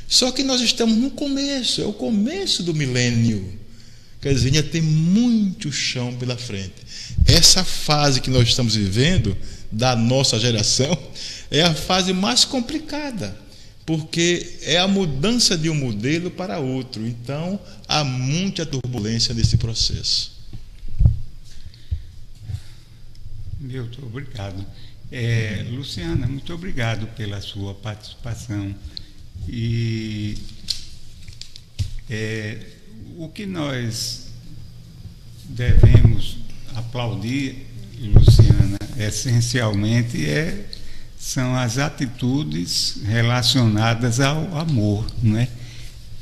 [SPEAKER 1] Só que nós estamos no começo, é o começo do milênio. Quer dizer, ainda tem muito chão pela frente. Essa fase que nós estamos vivendo, da nossa geração, é a fase mais complicada, porque é a mudança de um modelo para outro. Então, há muita turbulência nesse processo.
[SPEAKER 2] Milton, obrigado. Luciana, muito obrigado pela sua participação. E o que nós devemos aplaudir, Luciana, essencialmente são as atitudes relacionadas ao amor, não é?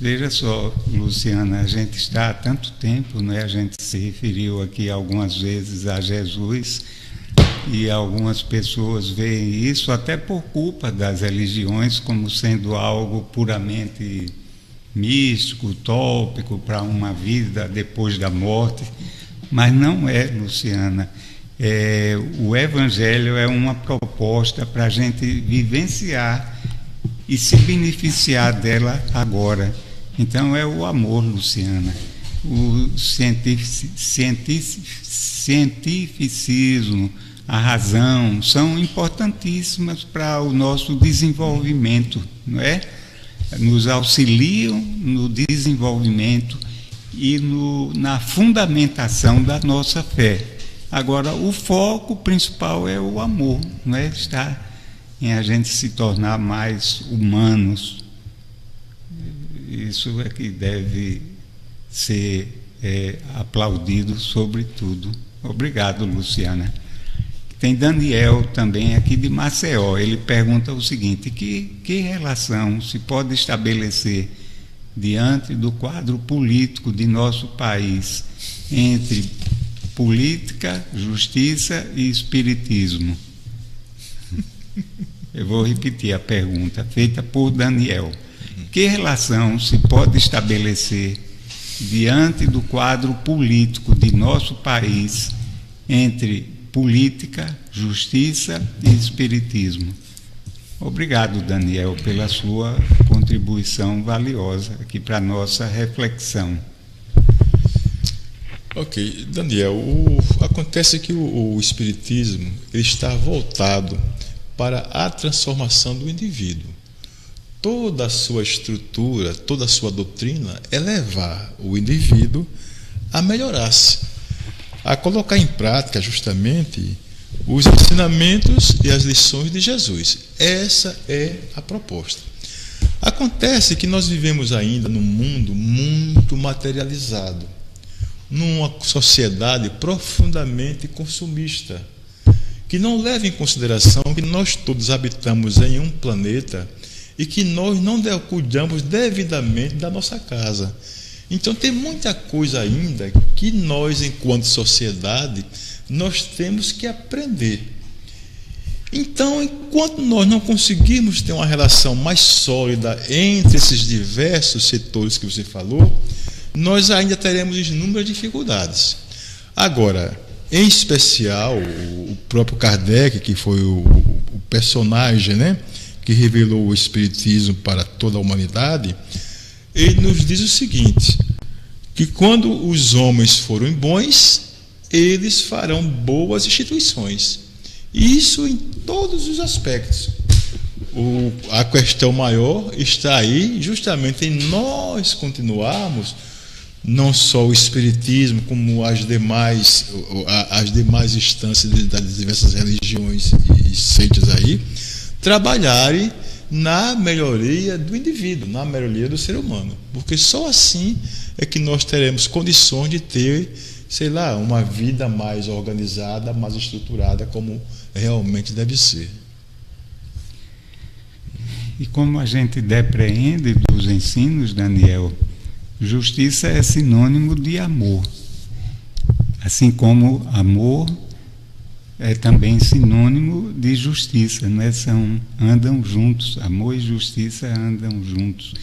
[SPEAKER 2] Veja só, Luciana, a gente está há tanto tempo, não é? A gente se referiu aqui algumas vezes a Jesus, e algumas pessoas veem isso até por culpa das religiões como sendo algo puramente místico, utópico para uma vida depois da morte, mas não é, Luciana. o Evangelho é uma proposta para a gente vivenciar e se beneficiar dela agora. Então é o amor, Luciana. O cientificismo, a razão, são importantíssimas para o nosso desenvolvimento, não é? Nos auxiliam no desenvolvimento e na fundamentação da nossa fé. Agora, o foco principal é o amor, não é? Está em a gente se tornar mais humanos. Isso é que deve ser aplaudido sobretudo. Obrigado, Luciana. Tem Daniel também aqui de Maceió. Ele pergunta o seguinte: que relação se pode estabelecer diante do quadro político de nosso país entre política, justiça e espiritismo? Eu vou repetir a pergunta feita por Daniel. Que relação se pode estabelecer diante do quadro político de nosso país entre política, justiça e espiritismo? Obrigado, Daniel, pela sua contribuição valiosa aqui para a nossa reflexão.
[SPEAKER 1] Ok, Daniel, acontece que o espiritismo ele está voltado para a transformação do indivíduo. Toda a sua estrutura, toda a sua doutrina é levar o indivíduo a melhorar-se, a colocar em prática justamente os ensinamentos e as lições de Jesus. Essa é a proposta. Acontece que nós vivemos ainda num mundo muito materializado, numa sociedade profundamente consumista, que não leva em consideração que nós todos habitamos em um planeta e que nós não cuidamos devidamente da nossa casa. Então tem muita coisa ainda que nós, enquanto sociedade, nós temos que aprender. Então, enquanto nós não conseguirmos ter uma relação mais sólida entre esses diversos setores que você falou, nós ainda teremos inúmeras dificuldades. Agora, em especial, o próprio Kardec, que foi o personagem, né, que revelou o Espiritismo para toda a humanidade, ele nos diz o seguinte, que quando os homens forem bons, eles farão boas instituições. Isso em todos os aspectos. A questão maior está aí justamente em nós continuarmos, não só o Espiritismo, como as demais instâncias das diversas religiões e seitas aí, trabalharem na melhoria do indivíduo, na melhoria do ser humano. Porque só assim é que nós teremos condições de ter, sei lá, uma vida mais organizada, mais estruturada, como realmente deve ser.
[SPEAKER 2] E como a gente depreende dos ensinos, Daniel, justiça é sinônimo de amor. Assim como amor é também sinônimo de justiça, né? Andam juntos, amor e justiça andam juntos.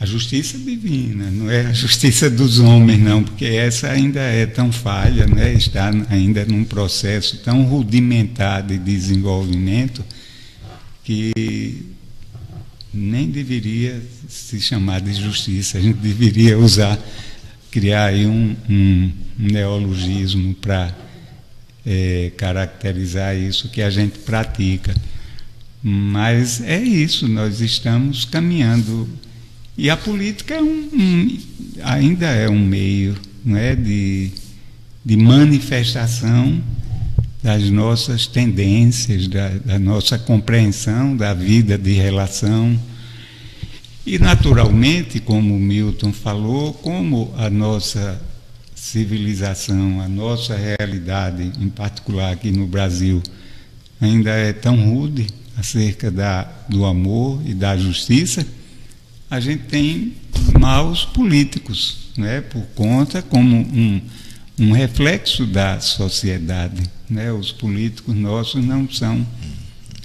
[SPEAKER 2] A justiça divina, não é a justiça dos homens, não, porque essa ainda é tão falha, né? Está ainda num processo tão rudimentar de desenvolvimento que nem deveria se chamar de justiça. A gente deveria criar aí um neologismo para caracterizar isso que a gente pratica. Mas é isso, nós estamos caminhando. E a política ainda é um meio, não é, de manifestação das nossas tendências, da nossa compreensão da vida de relação. E, naturalmente, como o Milton falou, como a nossa civilização, a nossa realidade, em particular aqui no Brasil, ainda é tão rude acerca do amor e da justiça, a gente tem maus políticos, né, por conta, como um reflexo da sociedade, né? Os políticos nossos não são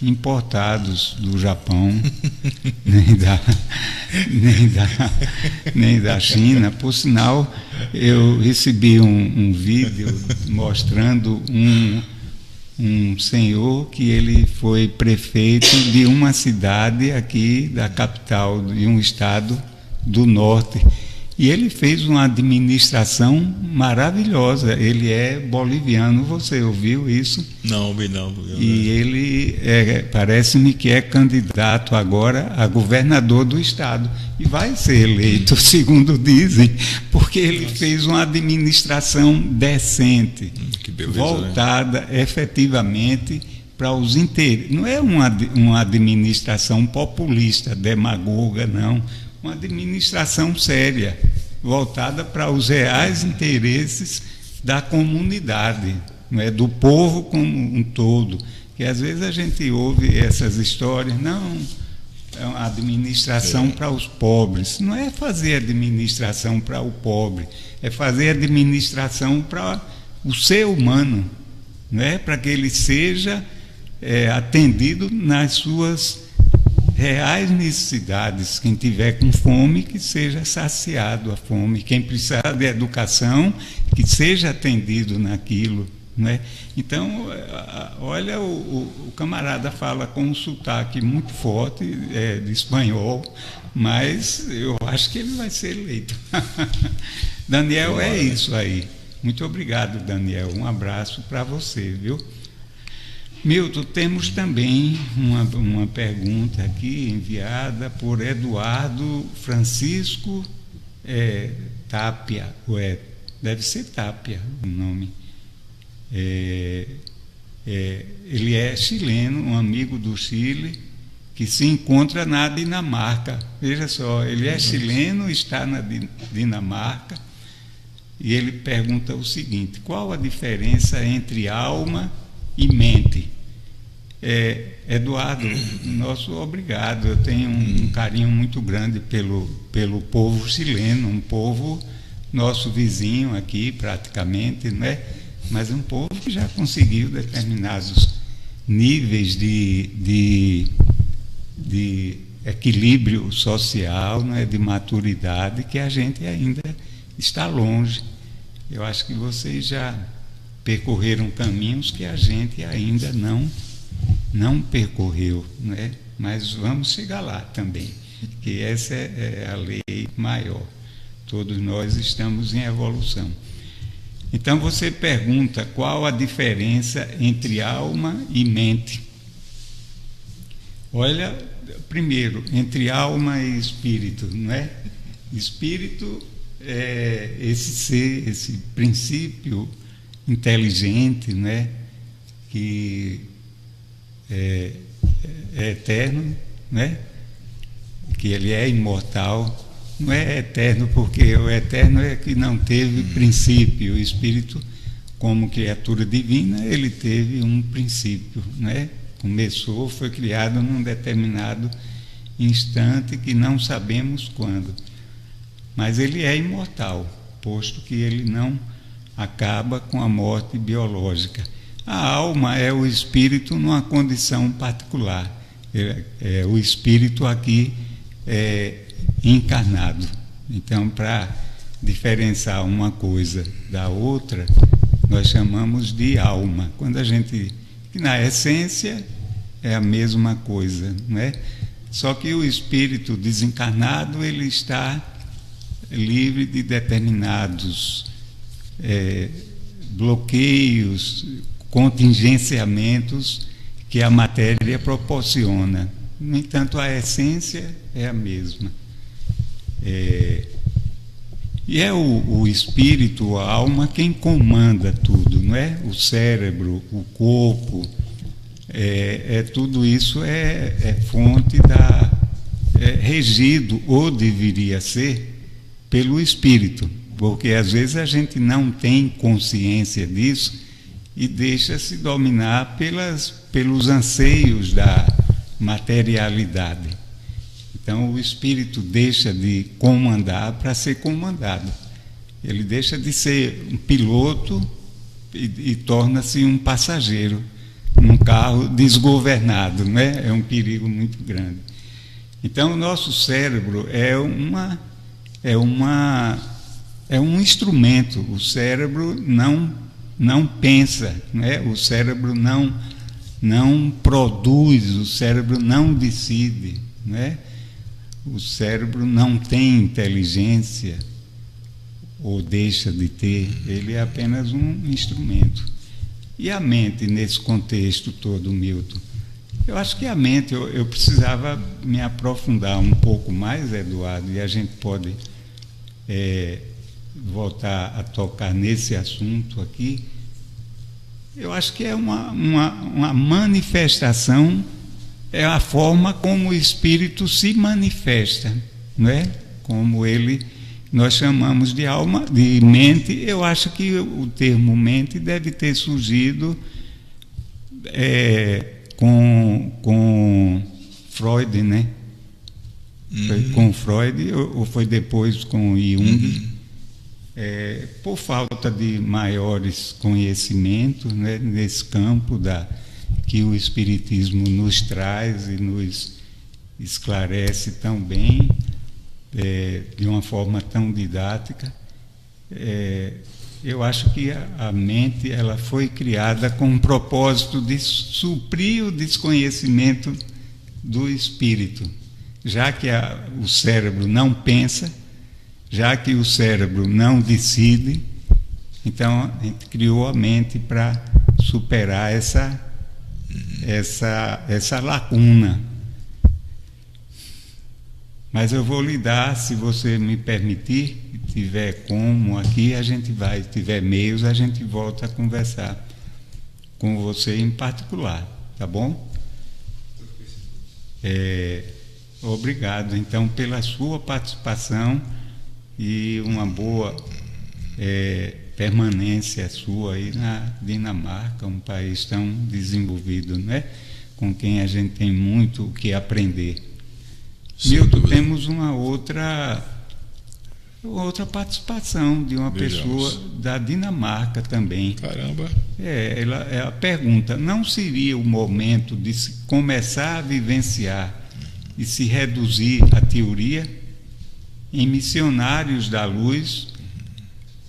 [SPEAKER 2] importados do Japão, nem da China. Por sinal, eu recebi um vídeo mostrando um senhor que ele foi prefeito de uma cidade aqui da capital, de um estado do norte. E ele fez uma administração maravilhosa. Ele é boliviano, você ouviu isso?
[SPEAKER 1] Não, não.
[SPEAKER 2] E ele parece-me que é candidato agora a governador do estado. E vai ser eleito, segundo dizem, porque ele fez uma administração decente,
[SPEAKER 1] que beleza,
[SPEAKER 2] voltada efetivamente para os interesses. Não é uma administração populista, demagoga, não. Uma administração séria, voltada para os reais interesses da comunidade, não é, do povo como um todo. Que às vezes a gente ouve essas histórias, não, é uma administração para os pobres. Não é fazer administração para o pobre, é fazer administração para o ser humano, não é, para que ele seja atendido nas suas reais necessidades. Quem tiver com fome, que seja saciado a fome. Quem precisar de educação, que seja atendido naquilo, não é? Então, olha, o camarada fala com um sotaque muito forte de espanhol, mas eu acho que ele vai ser eleito. Daniel, é isso aí. Muito obrigado, Daniel. Um abraço para você, viu? Milton, temos também uma pergunta aqui enviada por Eduardo Francisco Tapia, deve ser Tapia o nome. Ele é chileno, um amigo do Chile, que se encontra na Dinamarca. Veja só, ele é chileno, está na Dinamarca, e ele pergunta o seguinte: qual a diferença entre alma e mente? Eduardo, nosso obrigado. Eu tenho um carinho muito grande pelo povo chileno, um povo nosso vizinho aqui praticamente, não é? Mas um povo que já conseguiu determinados níveis de equilíbrio social, não é? De maturidade, que a gente ainda está longe. Eu acho que vocês já percorreram caminhos que a gente ainda não percorreu, né? Mas vamos chegar lá também, que essa é a lei maior. Todos nós estamos em evolução. Então você pergunta qual a diferença entre alma e mente. Olha, primeiro, entre alma e espírito, não é? Espírito é esse ser, esse princípio inteligente, né? Que é eterno, né? Que ele é imortal. Não é eterno porque o eterno é que não teve princípio. O espírito, como criatura divina, ele teve um princípio, né? Começou, foi criado num determinado instante que não sabemos quando, mas ele é imortal, posto que ele não acaba com a morte biológica. A alma é o espírito numa condição particular. O espírito aqui encarnado. Então, para diferenciar uma coisa da outra, nós chamamos de alma. Quando a gente, que na essência é a mesma coisa, não é? Só que o espírito desencarnado, ele está livre de determinados bloqueios, contingenciamentos que a matéria proporciona. No entanto, a essência é a mesma. E é o espírito, a alma, quem comanda tudo, não é? O cérebro, o corpo, tudo isso é fonte regido, ou deveria ser, pelo espírito, porque às vezes a gente não tem consciência disso e deixa-se dominar pelos anseios da materialidade. Então o espírito deixa de comandar para ser comandado. Ele deixa de ser um piloto e torna-se um passageiro. num carro desgovernado, né? É um perigo muito grande. Então, o nosso cérebro é um instrumento. O cérebro não pensa, né? O cérebro não produz, o cérebro não decide, né? O cérebro não tem inteligência, ou deixa de ter, ele é apenas um instrumento. E a mente, nesse contexto todo, Milton? Eu acho que a mente, eu precisava me aprofundar um pouco mais, Eduardo, e a gente pode voltar a tocar nesse assunto aqui. Eu acho que é uma manifestação, é a forma como o espírito se manifesta, não é? Como nós chamamos de alma, de mente. Eu acho que o termo mente deve ter surgido com Freud, né? Foi com Freud ou foi depois com Jung? Por falta de maiores conhecimentos, né, nesse campo que o Espiritismo nos traz e nos esclarece tão bem, de uma forma tão didática. Eu acho que a mente ela foi criada com o propósito de suprir o desconhecimento do espírito, já que o cérebro não pensa, já que o cérebro não decide. Então a gente criou a mente para superar essa lacuna. Mas eu vou lhe dar, se você me permitir, tiver como aqui, a gente vai, se tiver meios, a gente volta a conversar com você em particular, tá bom? Obrigado, então, pela sua participação e uma boa permanência sua aí na Dinamarca, um país tão desenvolvido, né? Com quem a gente tem muito o que aprender. Milton, temos uma outra participação de uma pessoa da Dinamarca também.
[SPEAKER 1] Caramba!
[SPEAKER 2] Ela pergunta: não seria o momento de se começar a vivenciar e se reduzir à teoria? Em Missionários da Luz,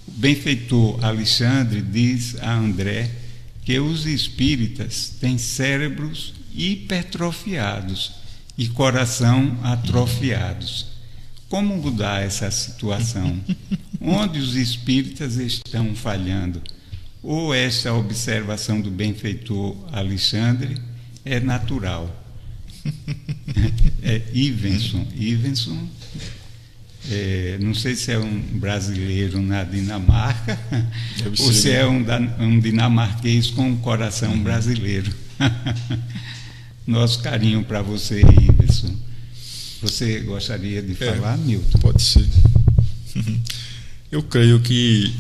[SPEAKER 2] o benfeitor Alexandre diz a André que os espíritas têm cérebros hipertrofiados e coração atrofiados. Como mudar essa situação? Onde os espíritas estão falhando? Ou essa observação do benfeitor Alexandre é natural? Ivenson, não sei se é um brasileiro na Dinamarca ou se é um dinamarquês com um coração brasileiro. Nosso carinho para você, Iverson. Você gostaria de falar, Milton?
[SPEAKER 1] Pode ser. Eu creio que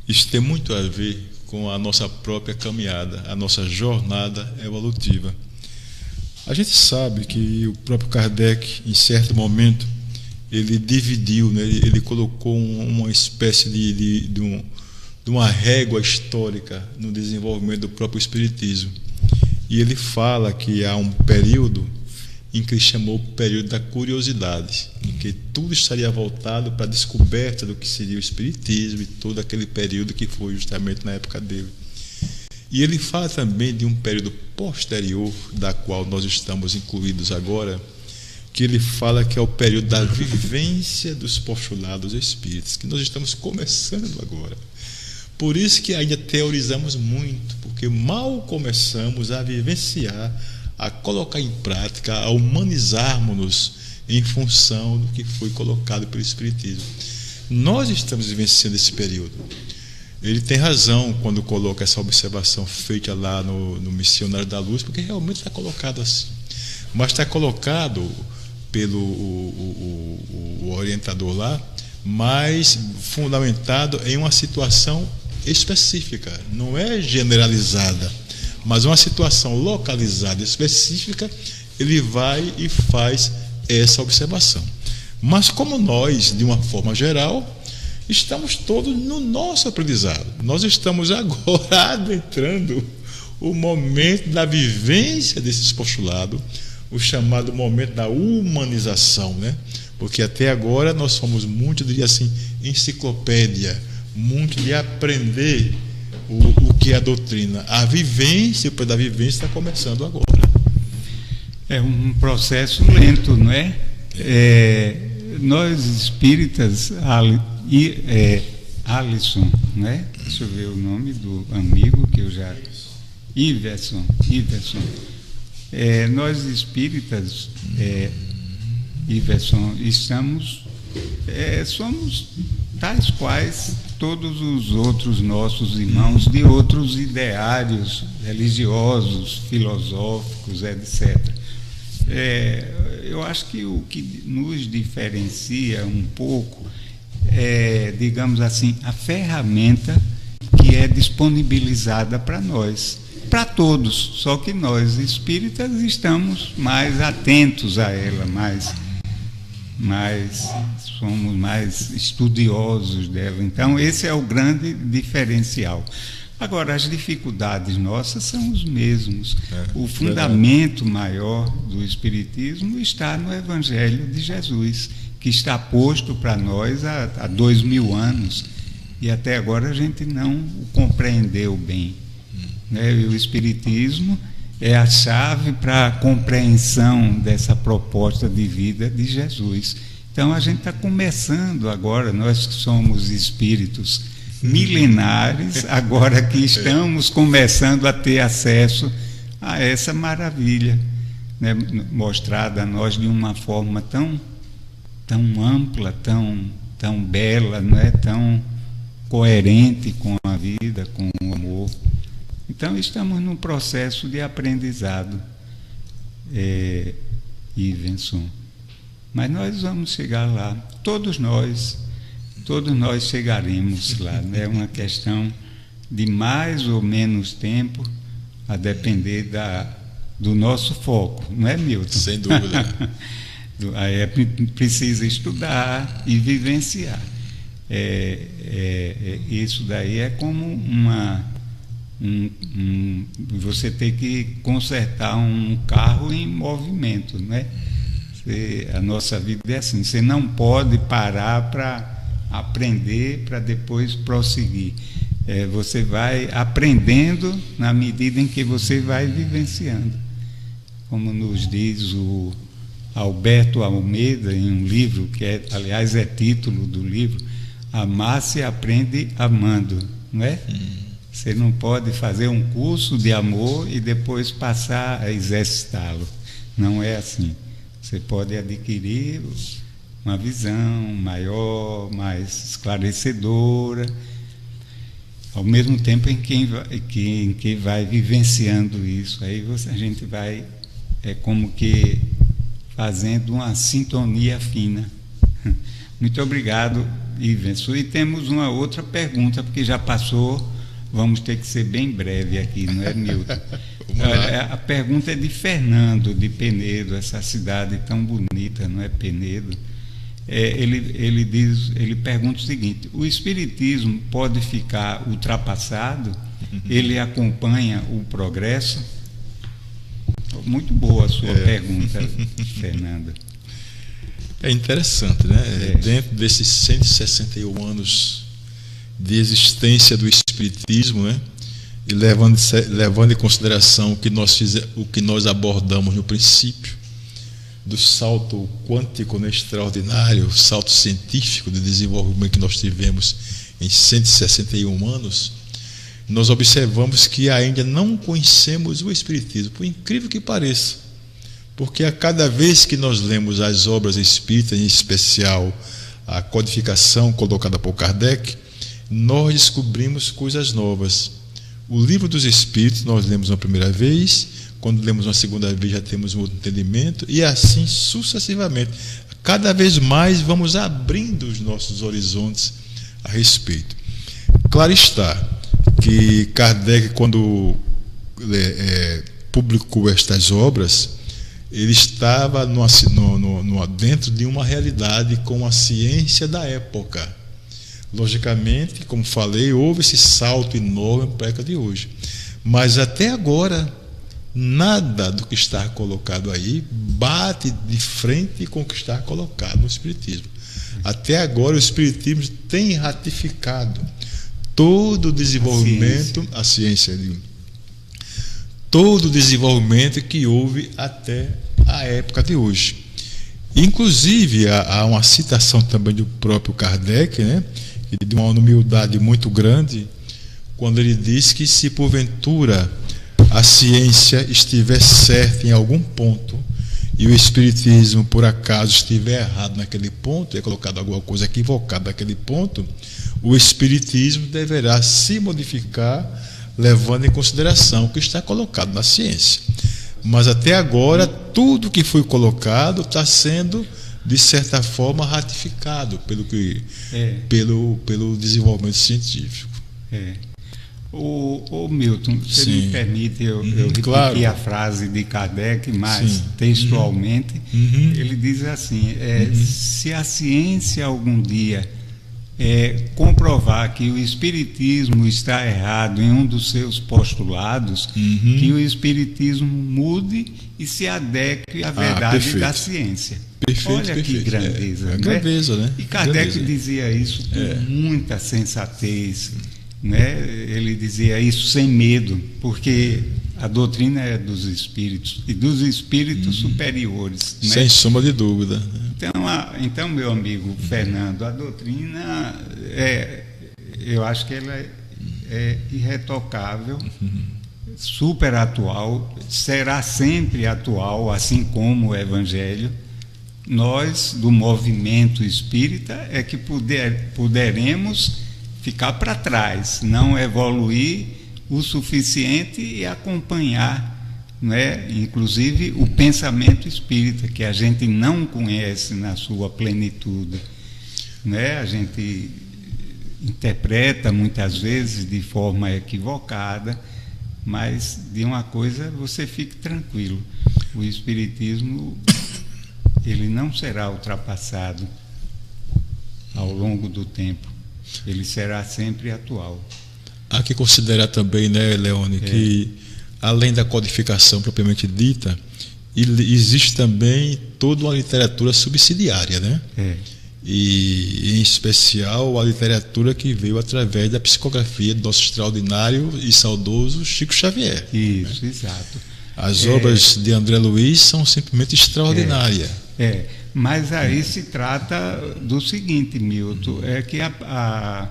[SPEAKER 1] isso tem muito a ver com a nossa própria caminhada, a nossa jornada evolutiva. A gente sabe que o próprio Kardec, em certo momento, ele dividiu, né? Ele colocou uma espécie de uma régua histórica no desenvolvimento do próprio Espiritismo. E ele fala que há um período em que ele chamou o período da curiosidade, em que tudo estaria voltado para a descoberta do que seria o Espiritismo e todo aquele período que foi justamente na época dele. E ele fala também de um período posterior, da qual nós estamos incluídos agora, que ele fala que é o período da vivência dos postulados espíritas, que nós estamos começando agora. Por isso que ainda teorizamos muito, porque mal começamos a vivenciar, a colocar em prática, a humanizarmos-nos em função do que foi colocado pelo Espiritismo. Nós estamos vivenciando esse período. Ele tem razão quando coloca essa observação feita lá no Missionário da Luz, porque realmente está colocado assim. Mas está colocado pelo o orientador lá, mas fundamentado em uma situação específica, não é generalizada, mas uma situação localizada, específica. Ele vai e faz essa observação. Mas como nós, de uma forma geral, estamos todos no nosso aprendizado, nós estamos agora adentrando o momento da vivência desses postulados, o chamado momento da humanização, né? Porque até agora nós fomos muito, diria assim, enciclopédia, muito de aprender o que é a doutrina. A vivência, o da vivência está começando agora.
[SPEAKER 2] É um processo lento, não é? Nós espíritas, Alisson, né? Deixa eu ver o nome do amigo que eu já... Iverson. Nós espíritas, Iverson, somos tais quais todos os outros nossos irmãos de outros ideários religiosos, filosóficos, etc. Eu acho que o que nos diferencia um pouco é, digamos assim, a ferramenta que é disponibilizada para nós, para todos, só que nós espíritas estamos mais atentos a ela, somos mais estudiosos dela. Então esse é o grande diferencial. Agora, as dificuldades nossas são os mesmos. O fundamento maior do Espiritismo está no Evangelho de Jesus, que está posto para nós há 2000 anos, e até agora a gente não o compreendeu bem. E o Espiritismo é a chave para a compreensão dessa proposta de vida de Jesus. Então a gente está começando agora, nós que somos espíritos milenares, agora que estamos começando a ter acesso a essa maravilha, né, mostrada a nós de uma forma tão ampla, tão bela, né, tão coerente com a vida, com o amor. Então estamos num processo de aprendizado, Ivenson. Mas nós vamos chegar lá, todos nós chegaremos lá, né? É uma questão de mais ou menos tempo, a depender do nosso foco, não é, Milton?
[SPEAKER 1] Sem dúvida.
[SPEAKER 2] Aí precisa estudar e vivenciar. Isso daí é como você ter que consertar um carro em movimento, né? A nossa vida é assim, você não pode parar para aprender para depois prosseguir. Você vai aprendendo na medida em que você vai vivenciando. Como nos diz o Alberto Almeida em um livro, que aliás é título do livro, Amar se aprende amando, não é? Você não pode fazer um curso de amor e depois passar a exercitá-lo. Não é assim. Você pode adquirir uma visão maior, mais esclarecedora, ao mesmo tempo em que vai vivenciando isso. Aí a gente vai, como que fazendo uma sintonia fina. Muito obrigado, Ivenson. E temos uma outra pergunta, porque já passou, vamos ter que ser bem breve aqui, não é, Milton? A pergunta é de Fernando, de essa cidade tão bonita, não é, Penedo? Ele pergunta o seguinte: o Espiritismo pode ficar ultrapassado? Ele acompanha o progresso? Muito boa a sua pergunta, Fernanda.
[SPEAKER 1] É interessante, né? Dentro desses 161 anos de existência do Espiritismo, né? E levando em consideração o que nós abordamos no princípio, do salto quântico, né, extraordinário, o salto científico de desenvolvimento que nós tivemos em 161 anos, nós observamos que ainda não conhecemos o Espiritismo, por incrível que pareça, porque a cada vez que nós lemos as obras espíritas, em especial a codificação colocada por Kardec, nós descobrimos coisas novas. O Livro dos Espíritos nós lemos uma primeira vez, quando lemos uma segunda vez já temos um outro entendimento, e assim sucessivamente. Cada vez mais vamos abrindo os nossos horizontes a respeito. Claro está que Kardec, quando publicou estas obras, ele estava dentro de uma realidade com a ciência da época. Logicamente, como falei, houve esse salto enorme para a época de hoje. Mas até agora, nada do que está colocado aí bate de frente com o que está colocado no Espiritismo. Até agora o Espiritismo tem ratificado todo o desenvolvimento, a ciência, todo o desenvolvimento que houve até a época de hoje. Inclusive, há uma citação também do próprio Kardec, né, de uma humildade muito grande, quando ele diz que se porventura a ciência estiver certa em algum ponto e o Espiritismo por acaso estiver errado naquele ponto, é colocado alguma coisa equivocada naquele ponto, o Espiritismo deverá se modificar levando em consideração o que está colocado na ciência. Mas até agora tudo que foi colocado está sendo de certa forma ratificado pelo desenvolvimento científico.
[SPEAKER 2] O Milton, você me permite eu repetir
[SPEAKER 1] claro.
[SPEAKER 2] a frase de Kardec, mas textualmente, ele diz assim, se a ciência algum dia comprovar que o Espiritismo está errado em um dos seus postulados, que o Espiritismo mude e se adeque à verdade da ciência. Olha que grandeza, né?
[SPEAKER 1] Grandeza, né?
[SPEAKER 2] E Kardec dizia isso com muita sensatez, né? Ele dizia isso sem medo, porque a doutrina é dos espíritos e dos espíritos superiores, né?
[SPEAKER 1] Sem sombra de dúvida.
[SPEAKER 2] Então, meu amigo Fernando, a doutrina eu acho que ela é irretocável, super atual, será sempre atual, assim como o Evangelho. Nós, do movimento espírita, é que poderemos ficar para trás, não evoluir o suficiente e acompanhar, né, inclusive o pensamento espírita, que a gente não conhece na sua plenitude, né? A gente interpreta muitas vezes de forma equivocada, mas de uma coisa você fique tranquilo, o Espiritismo ele não será ultrapassado ao longo do tempo, ele será sempre atual.
[SPEAKER 1] Há que considerar também, né, Leone, que além da codificação propriamente dita, existe também toda uma literatura subsidiária, né? E em especial a literatura que veio através da psicografia do nosso extraordinário e saudoso Chico Xavier.
[SPEAKER 2] Isso, né? Exato.
[SPEAKER 1] As obras de André Luiz são simplesmente extraordinárias.
[SPEAKER 2] Mas aí se trata do seguinte, Milton, é que a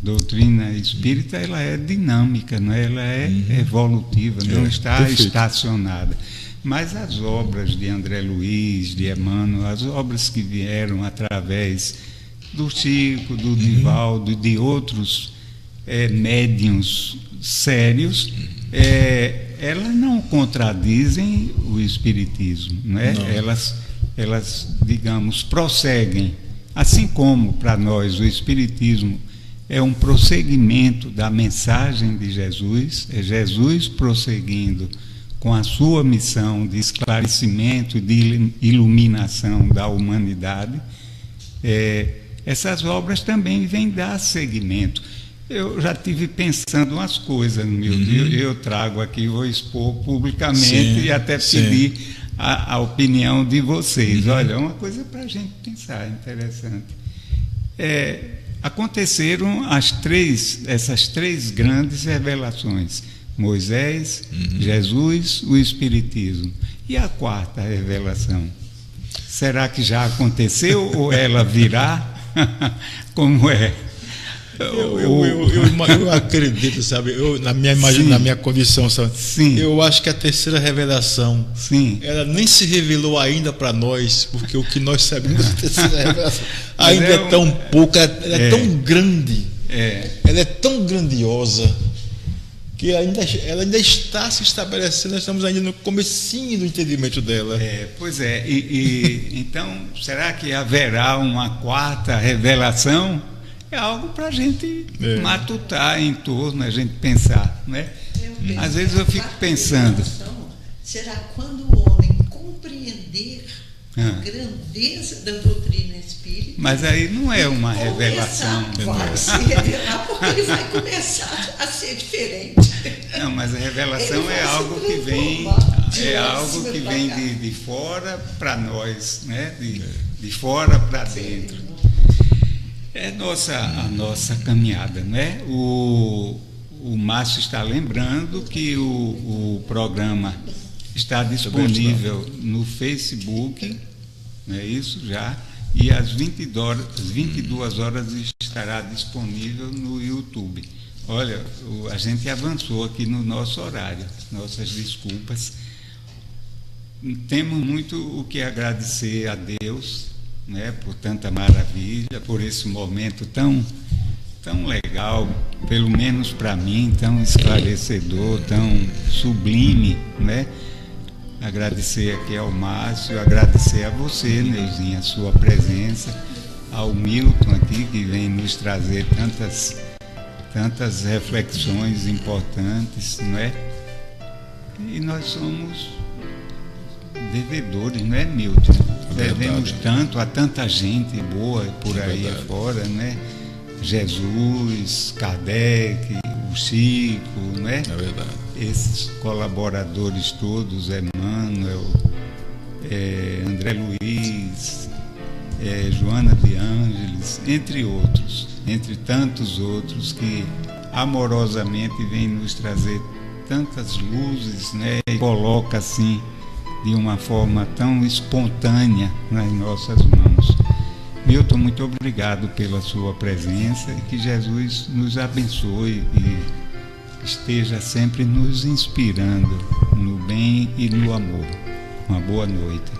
[SPEAKER 2] doutrina espírita ela é dinâmica, não é? Ela é evolutiva, não está estacionada. Mas as obras de André Luiz, de Emmanuel, as obras que vieram através do Chico, do Divaldo, de outros médiuns sérios, elas não contradizem o Espiritismo, né? Elas, digamos, prosseguem. Assim como para nós o Espiritismo é um prosseguimento da mensagem de Jesus, é Jesus prosseguindo com a sua missão de esclarecimento e de iluminação da humanidade. Essas obras também vêm dar seguimento. Eu já estive pensando umas coisas, meu Deus, eu trago aqui, vou expor publicamente e até pedir a opinião de vocês. Olha, uma coisa para a gente pensar, interessante. Aconteceram essas três grandes revelações: Moisés, Jesus, o Espiritismo. E a quarta revelação? Será que já aconteceu ou ela virá? Como é?
[SPEAKER 1] Eu acredito, sabe, na minha condição, sabe? Eu acho que a terceira revelação, ela nem se revelou ainda para nós, porque o que nós sabemos da terceira revelação ainda é tão pouco, ela é tão grande, ela é tão grandiosa, que ela ainda está se estabelecendo, nós estamos ainda no comecinho do entendimento dela.
[SPEAKER 2] Pois é, então, será que haverá uma quarta revelação? É algo para a gente matutar em torno, a gente pensar, né? Às vezes eu fico pensando.
[SPEAKER 3] Será quando o homem compreender a grandeza da doutrina espírita.
[SPEAKER 2] Mas aí não é uma revelação.
[SPEAKER 3] Vai se revelar porque ele vai começar a ser diferente.
[SPEAKER 2] Não, mas a revelação é algo que vem, de fora para nós, né? De fora para dentro. É a nossa caminhada, né? O Márcio está lembrando que o programa está disponível no Facebook, não é isso já? E às 22 horas estará disponível no YouTube. Olha, a gente avançou aqui no nosso horário, nossas desculpas. Temos muito o que agradecer a Deus, né, por tanta maravilha, por esse momento tão legal, pelo menos para mim, tão esclarecedor, tão sublime, né? Agradecer aqui ao Márcio, agradecer a você, Neizinha, a sua presença, ao Milton aqui, que vem nos trazer tantas reflexões importantes, não é? E nós somos devedores, não é, Milton? Devemos tanto a tanta gente boa por aí afora, né? Jesus, Kardec, o Chico, não é?
[SPEAKER 1] É verdade.
[SPEAKER 2] Esses colaboradores todos, Emmanuel, André Luiz, Joana de Ângeles, entre outros, entre tantos outros que amorosamente vêm nos trazer tantas luzes, né? E coloca assim de uma forma tão espontânea nas nossas mãos. Milton, muito obrigado pela sua presença e que Jesus nos abençoe e esteja sempre nos inspirando no bem e no amor. Uma boa noite.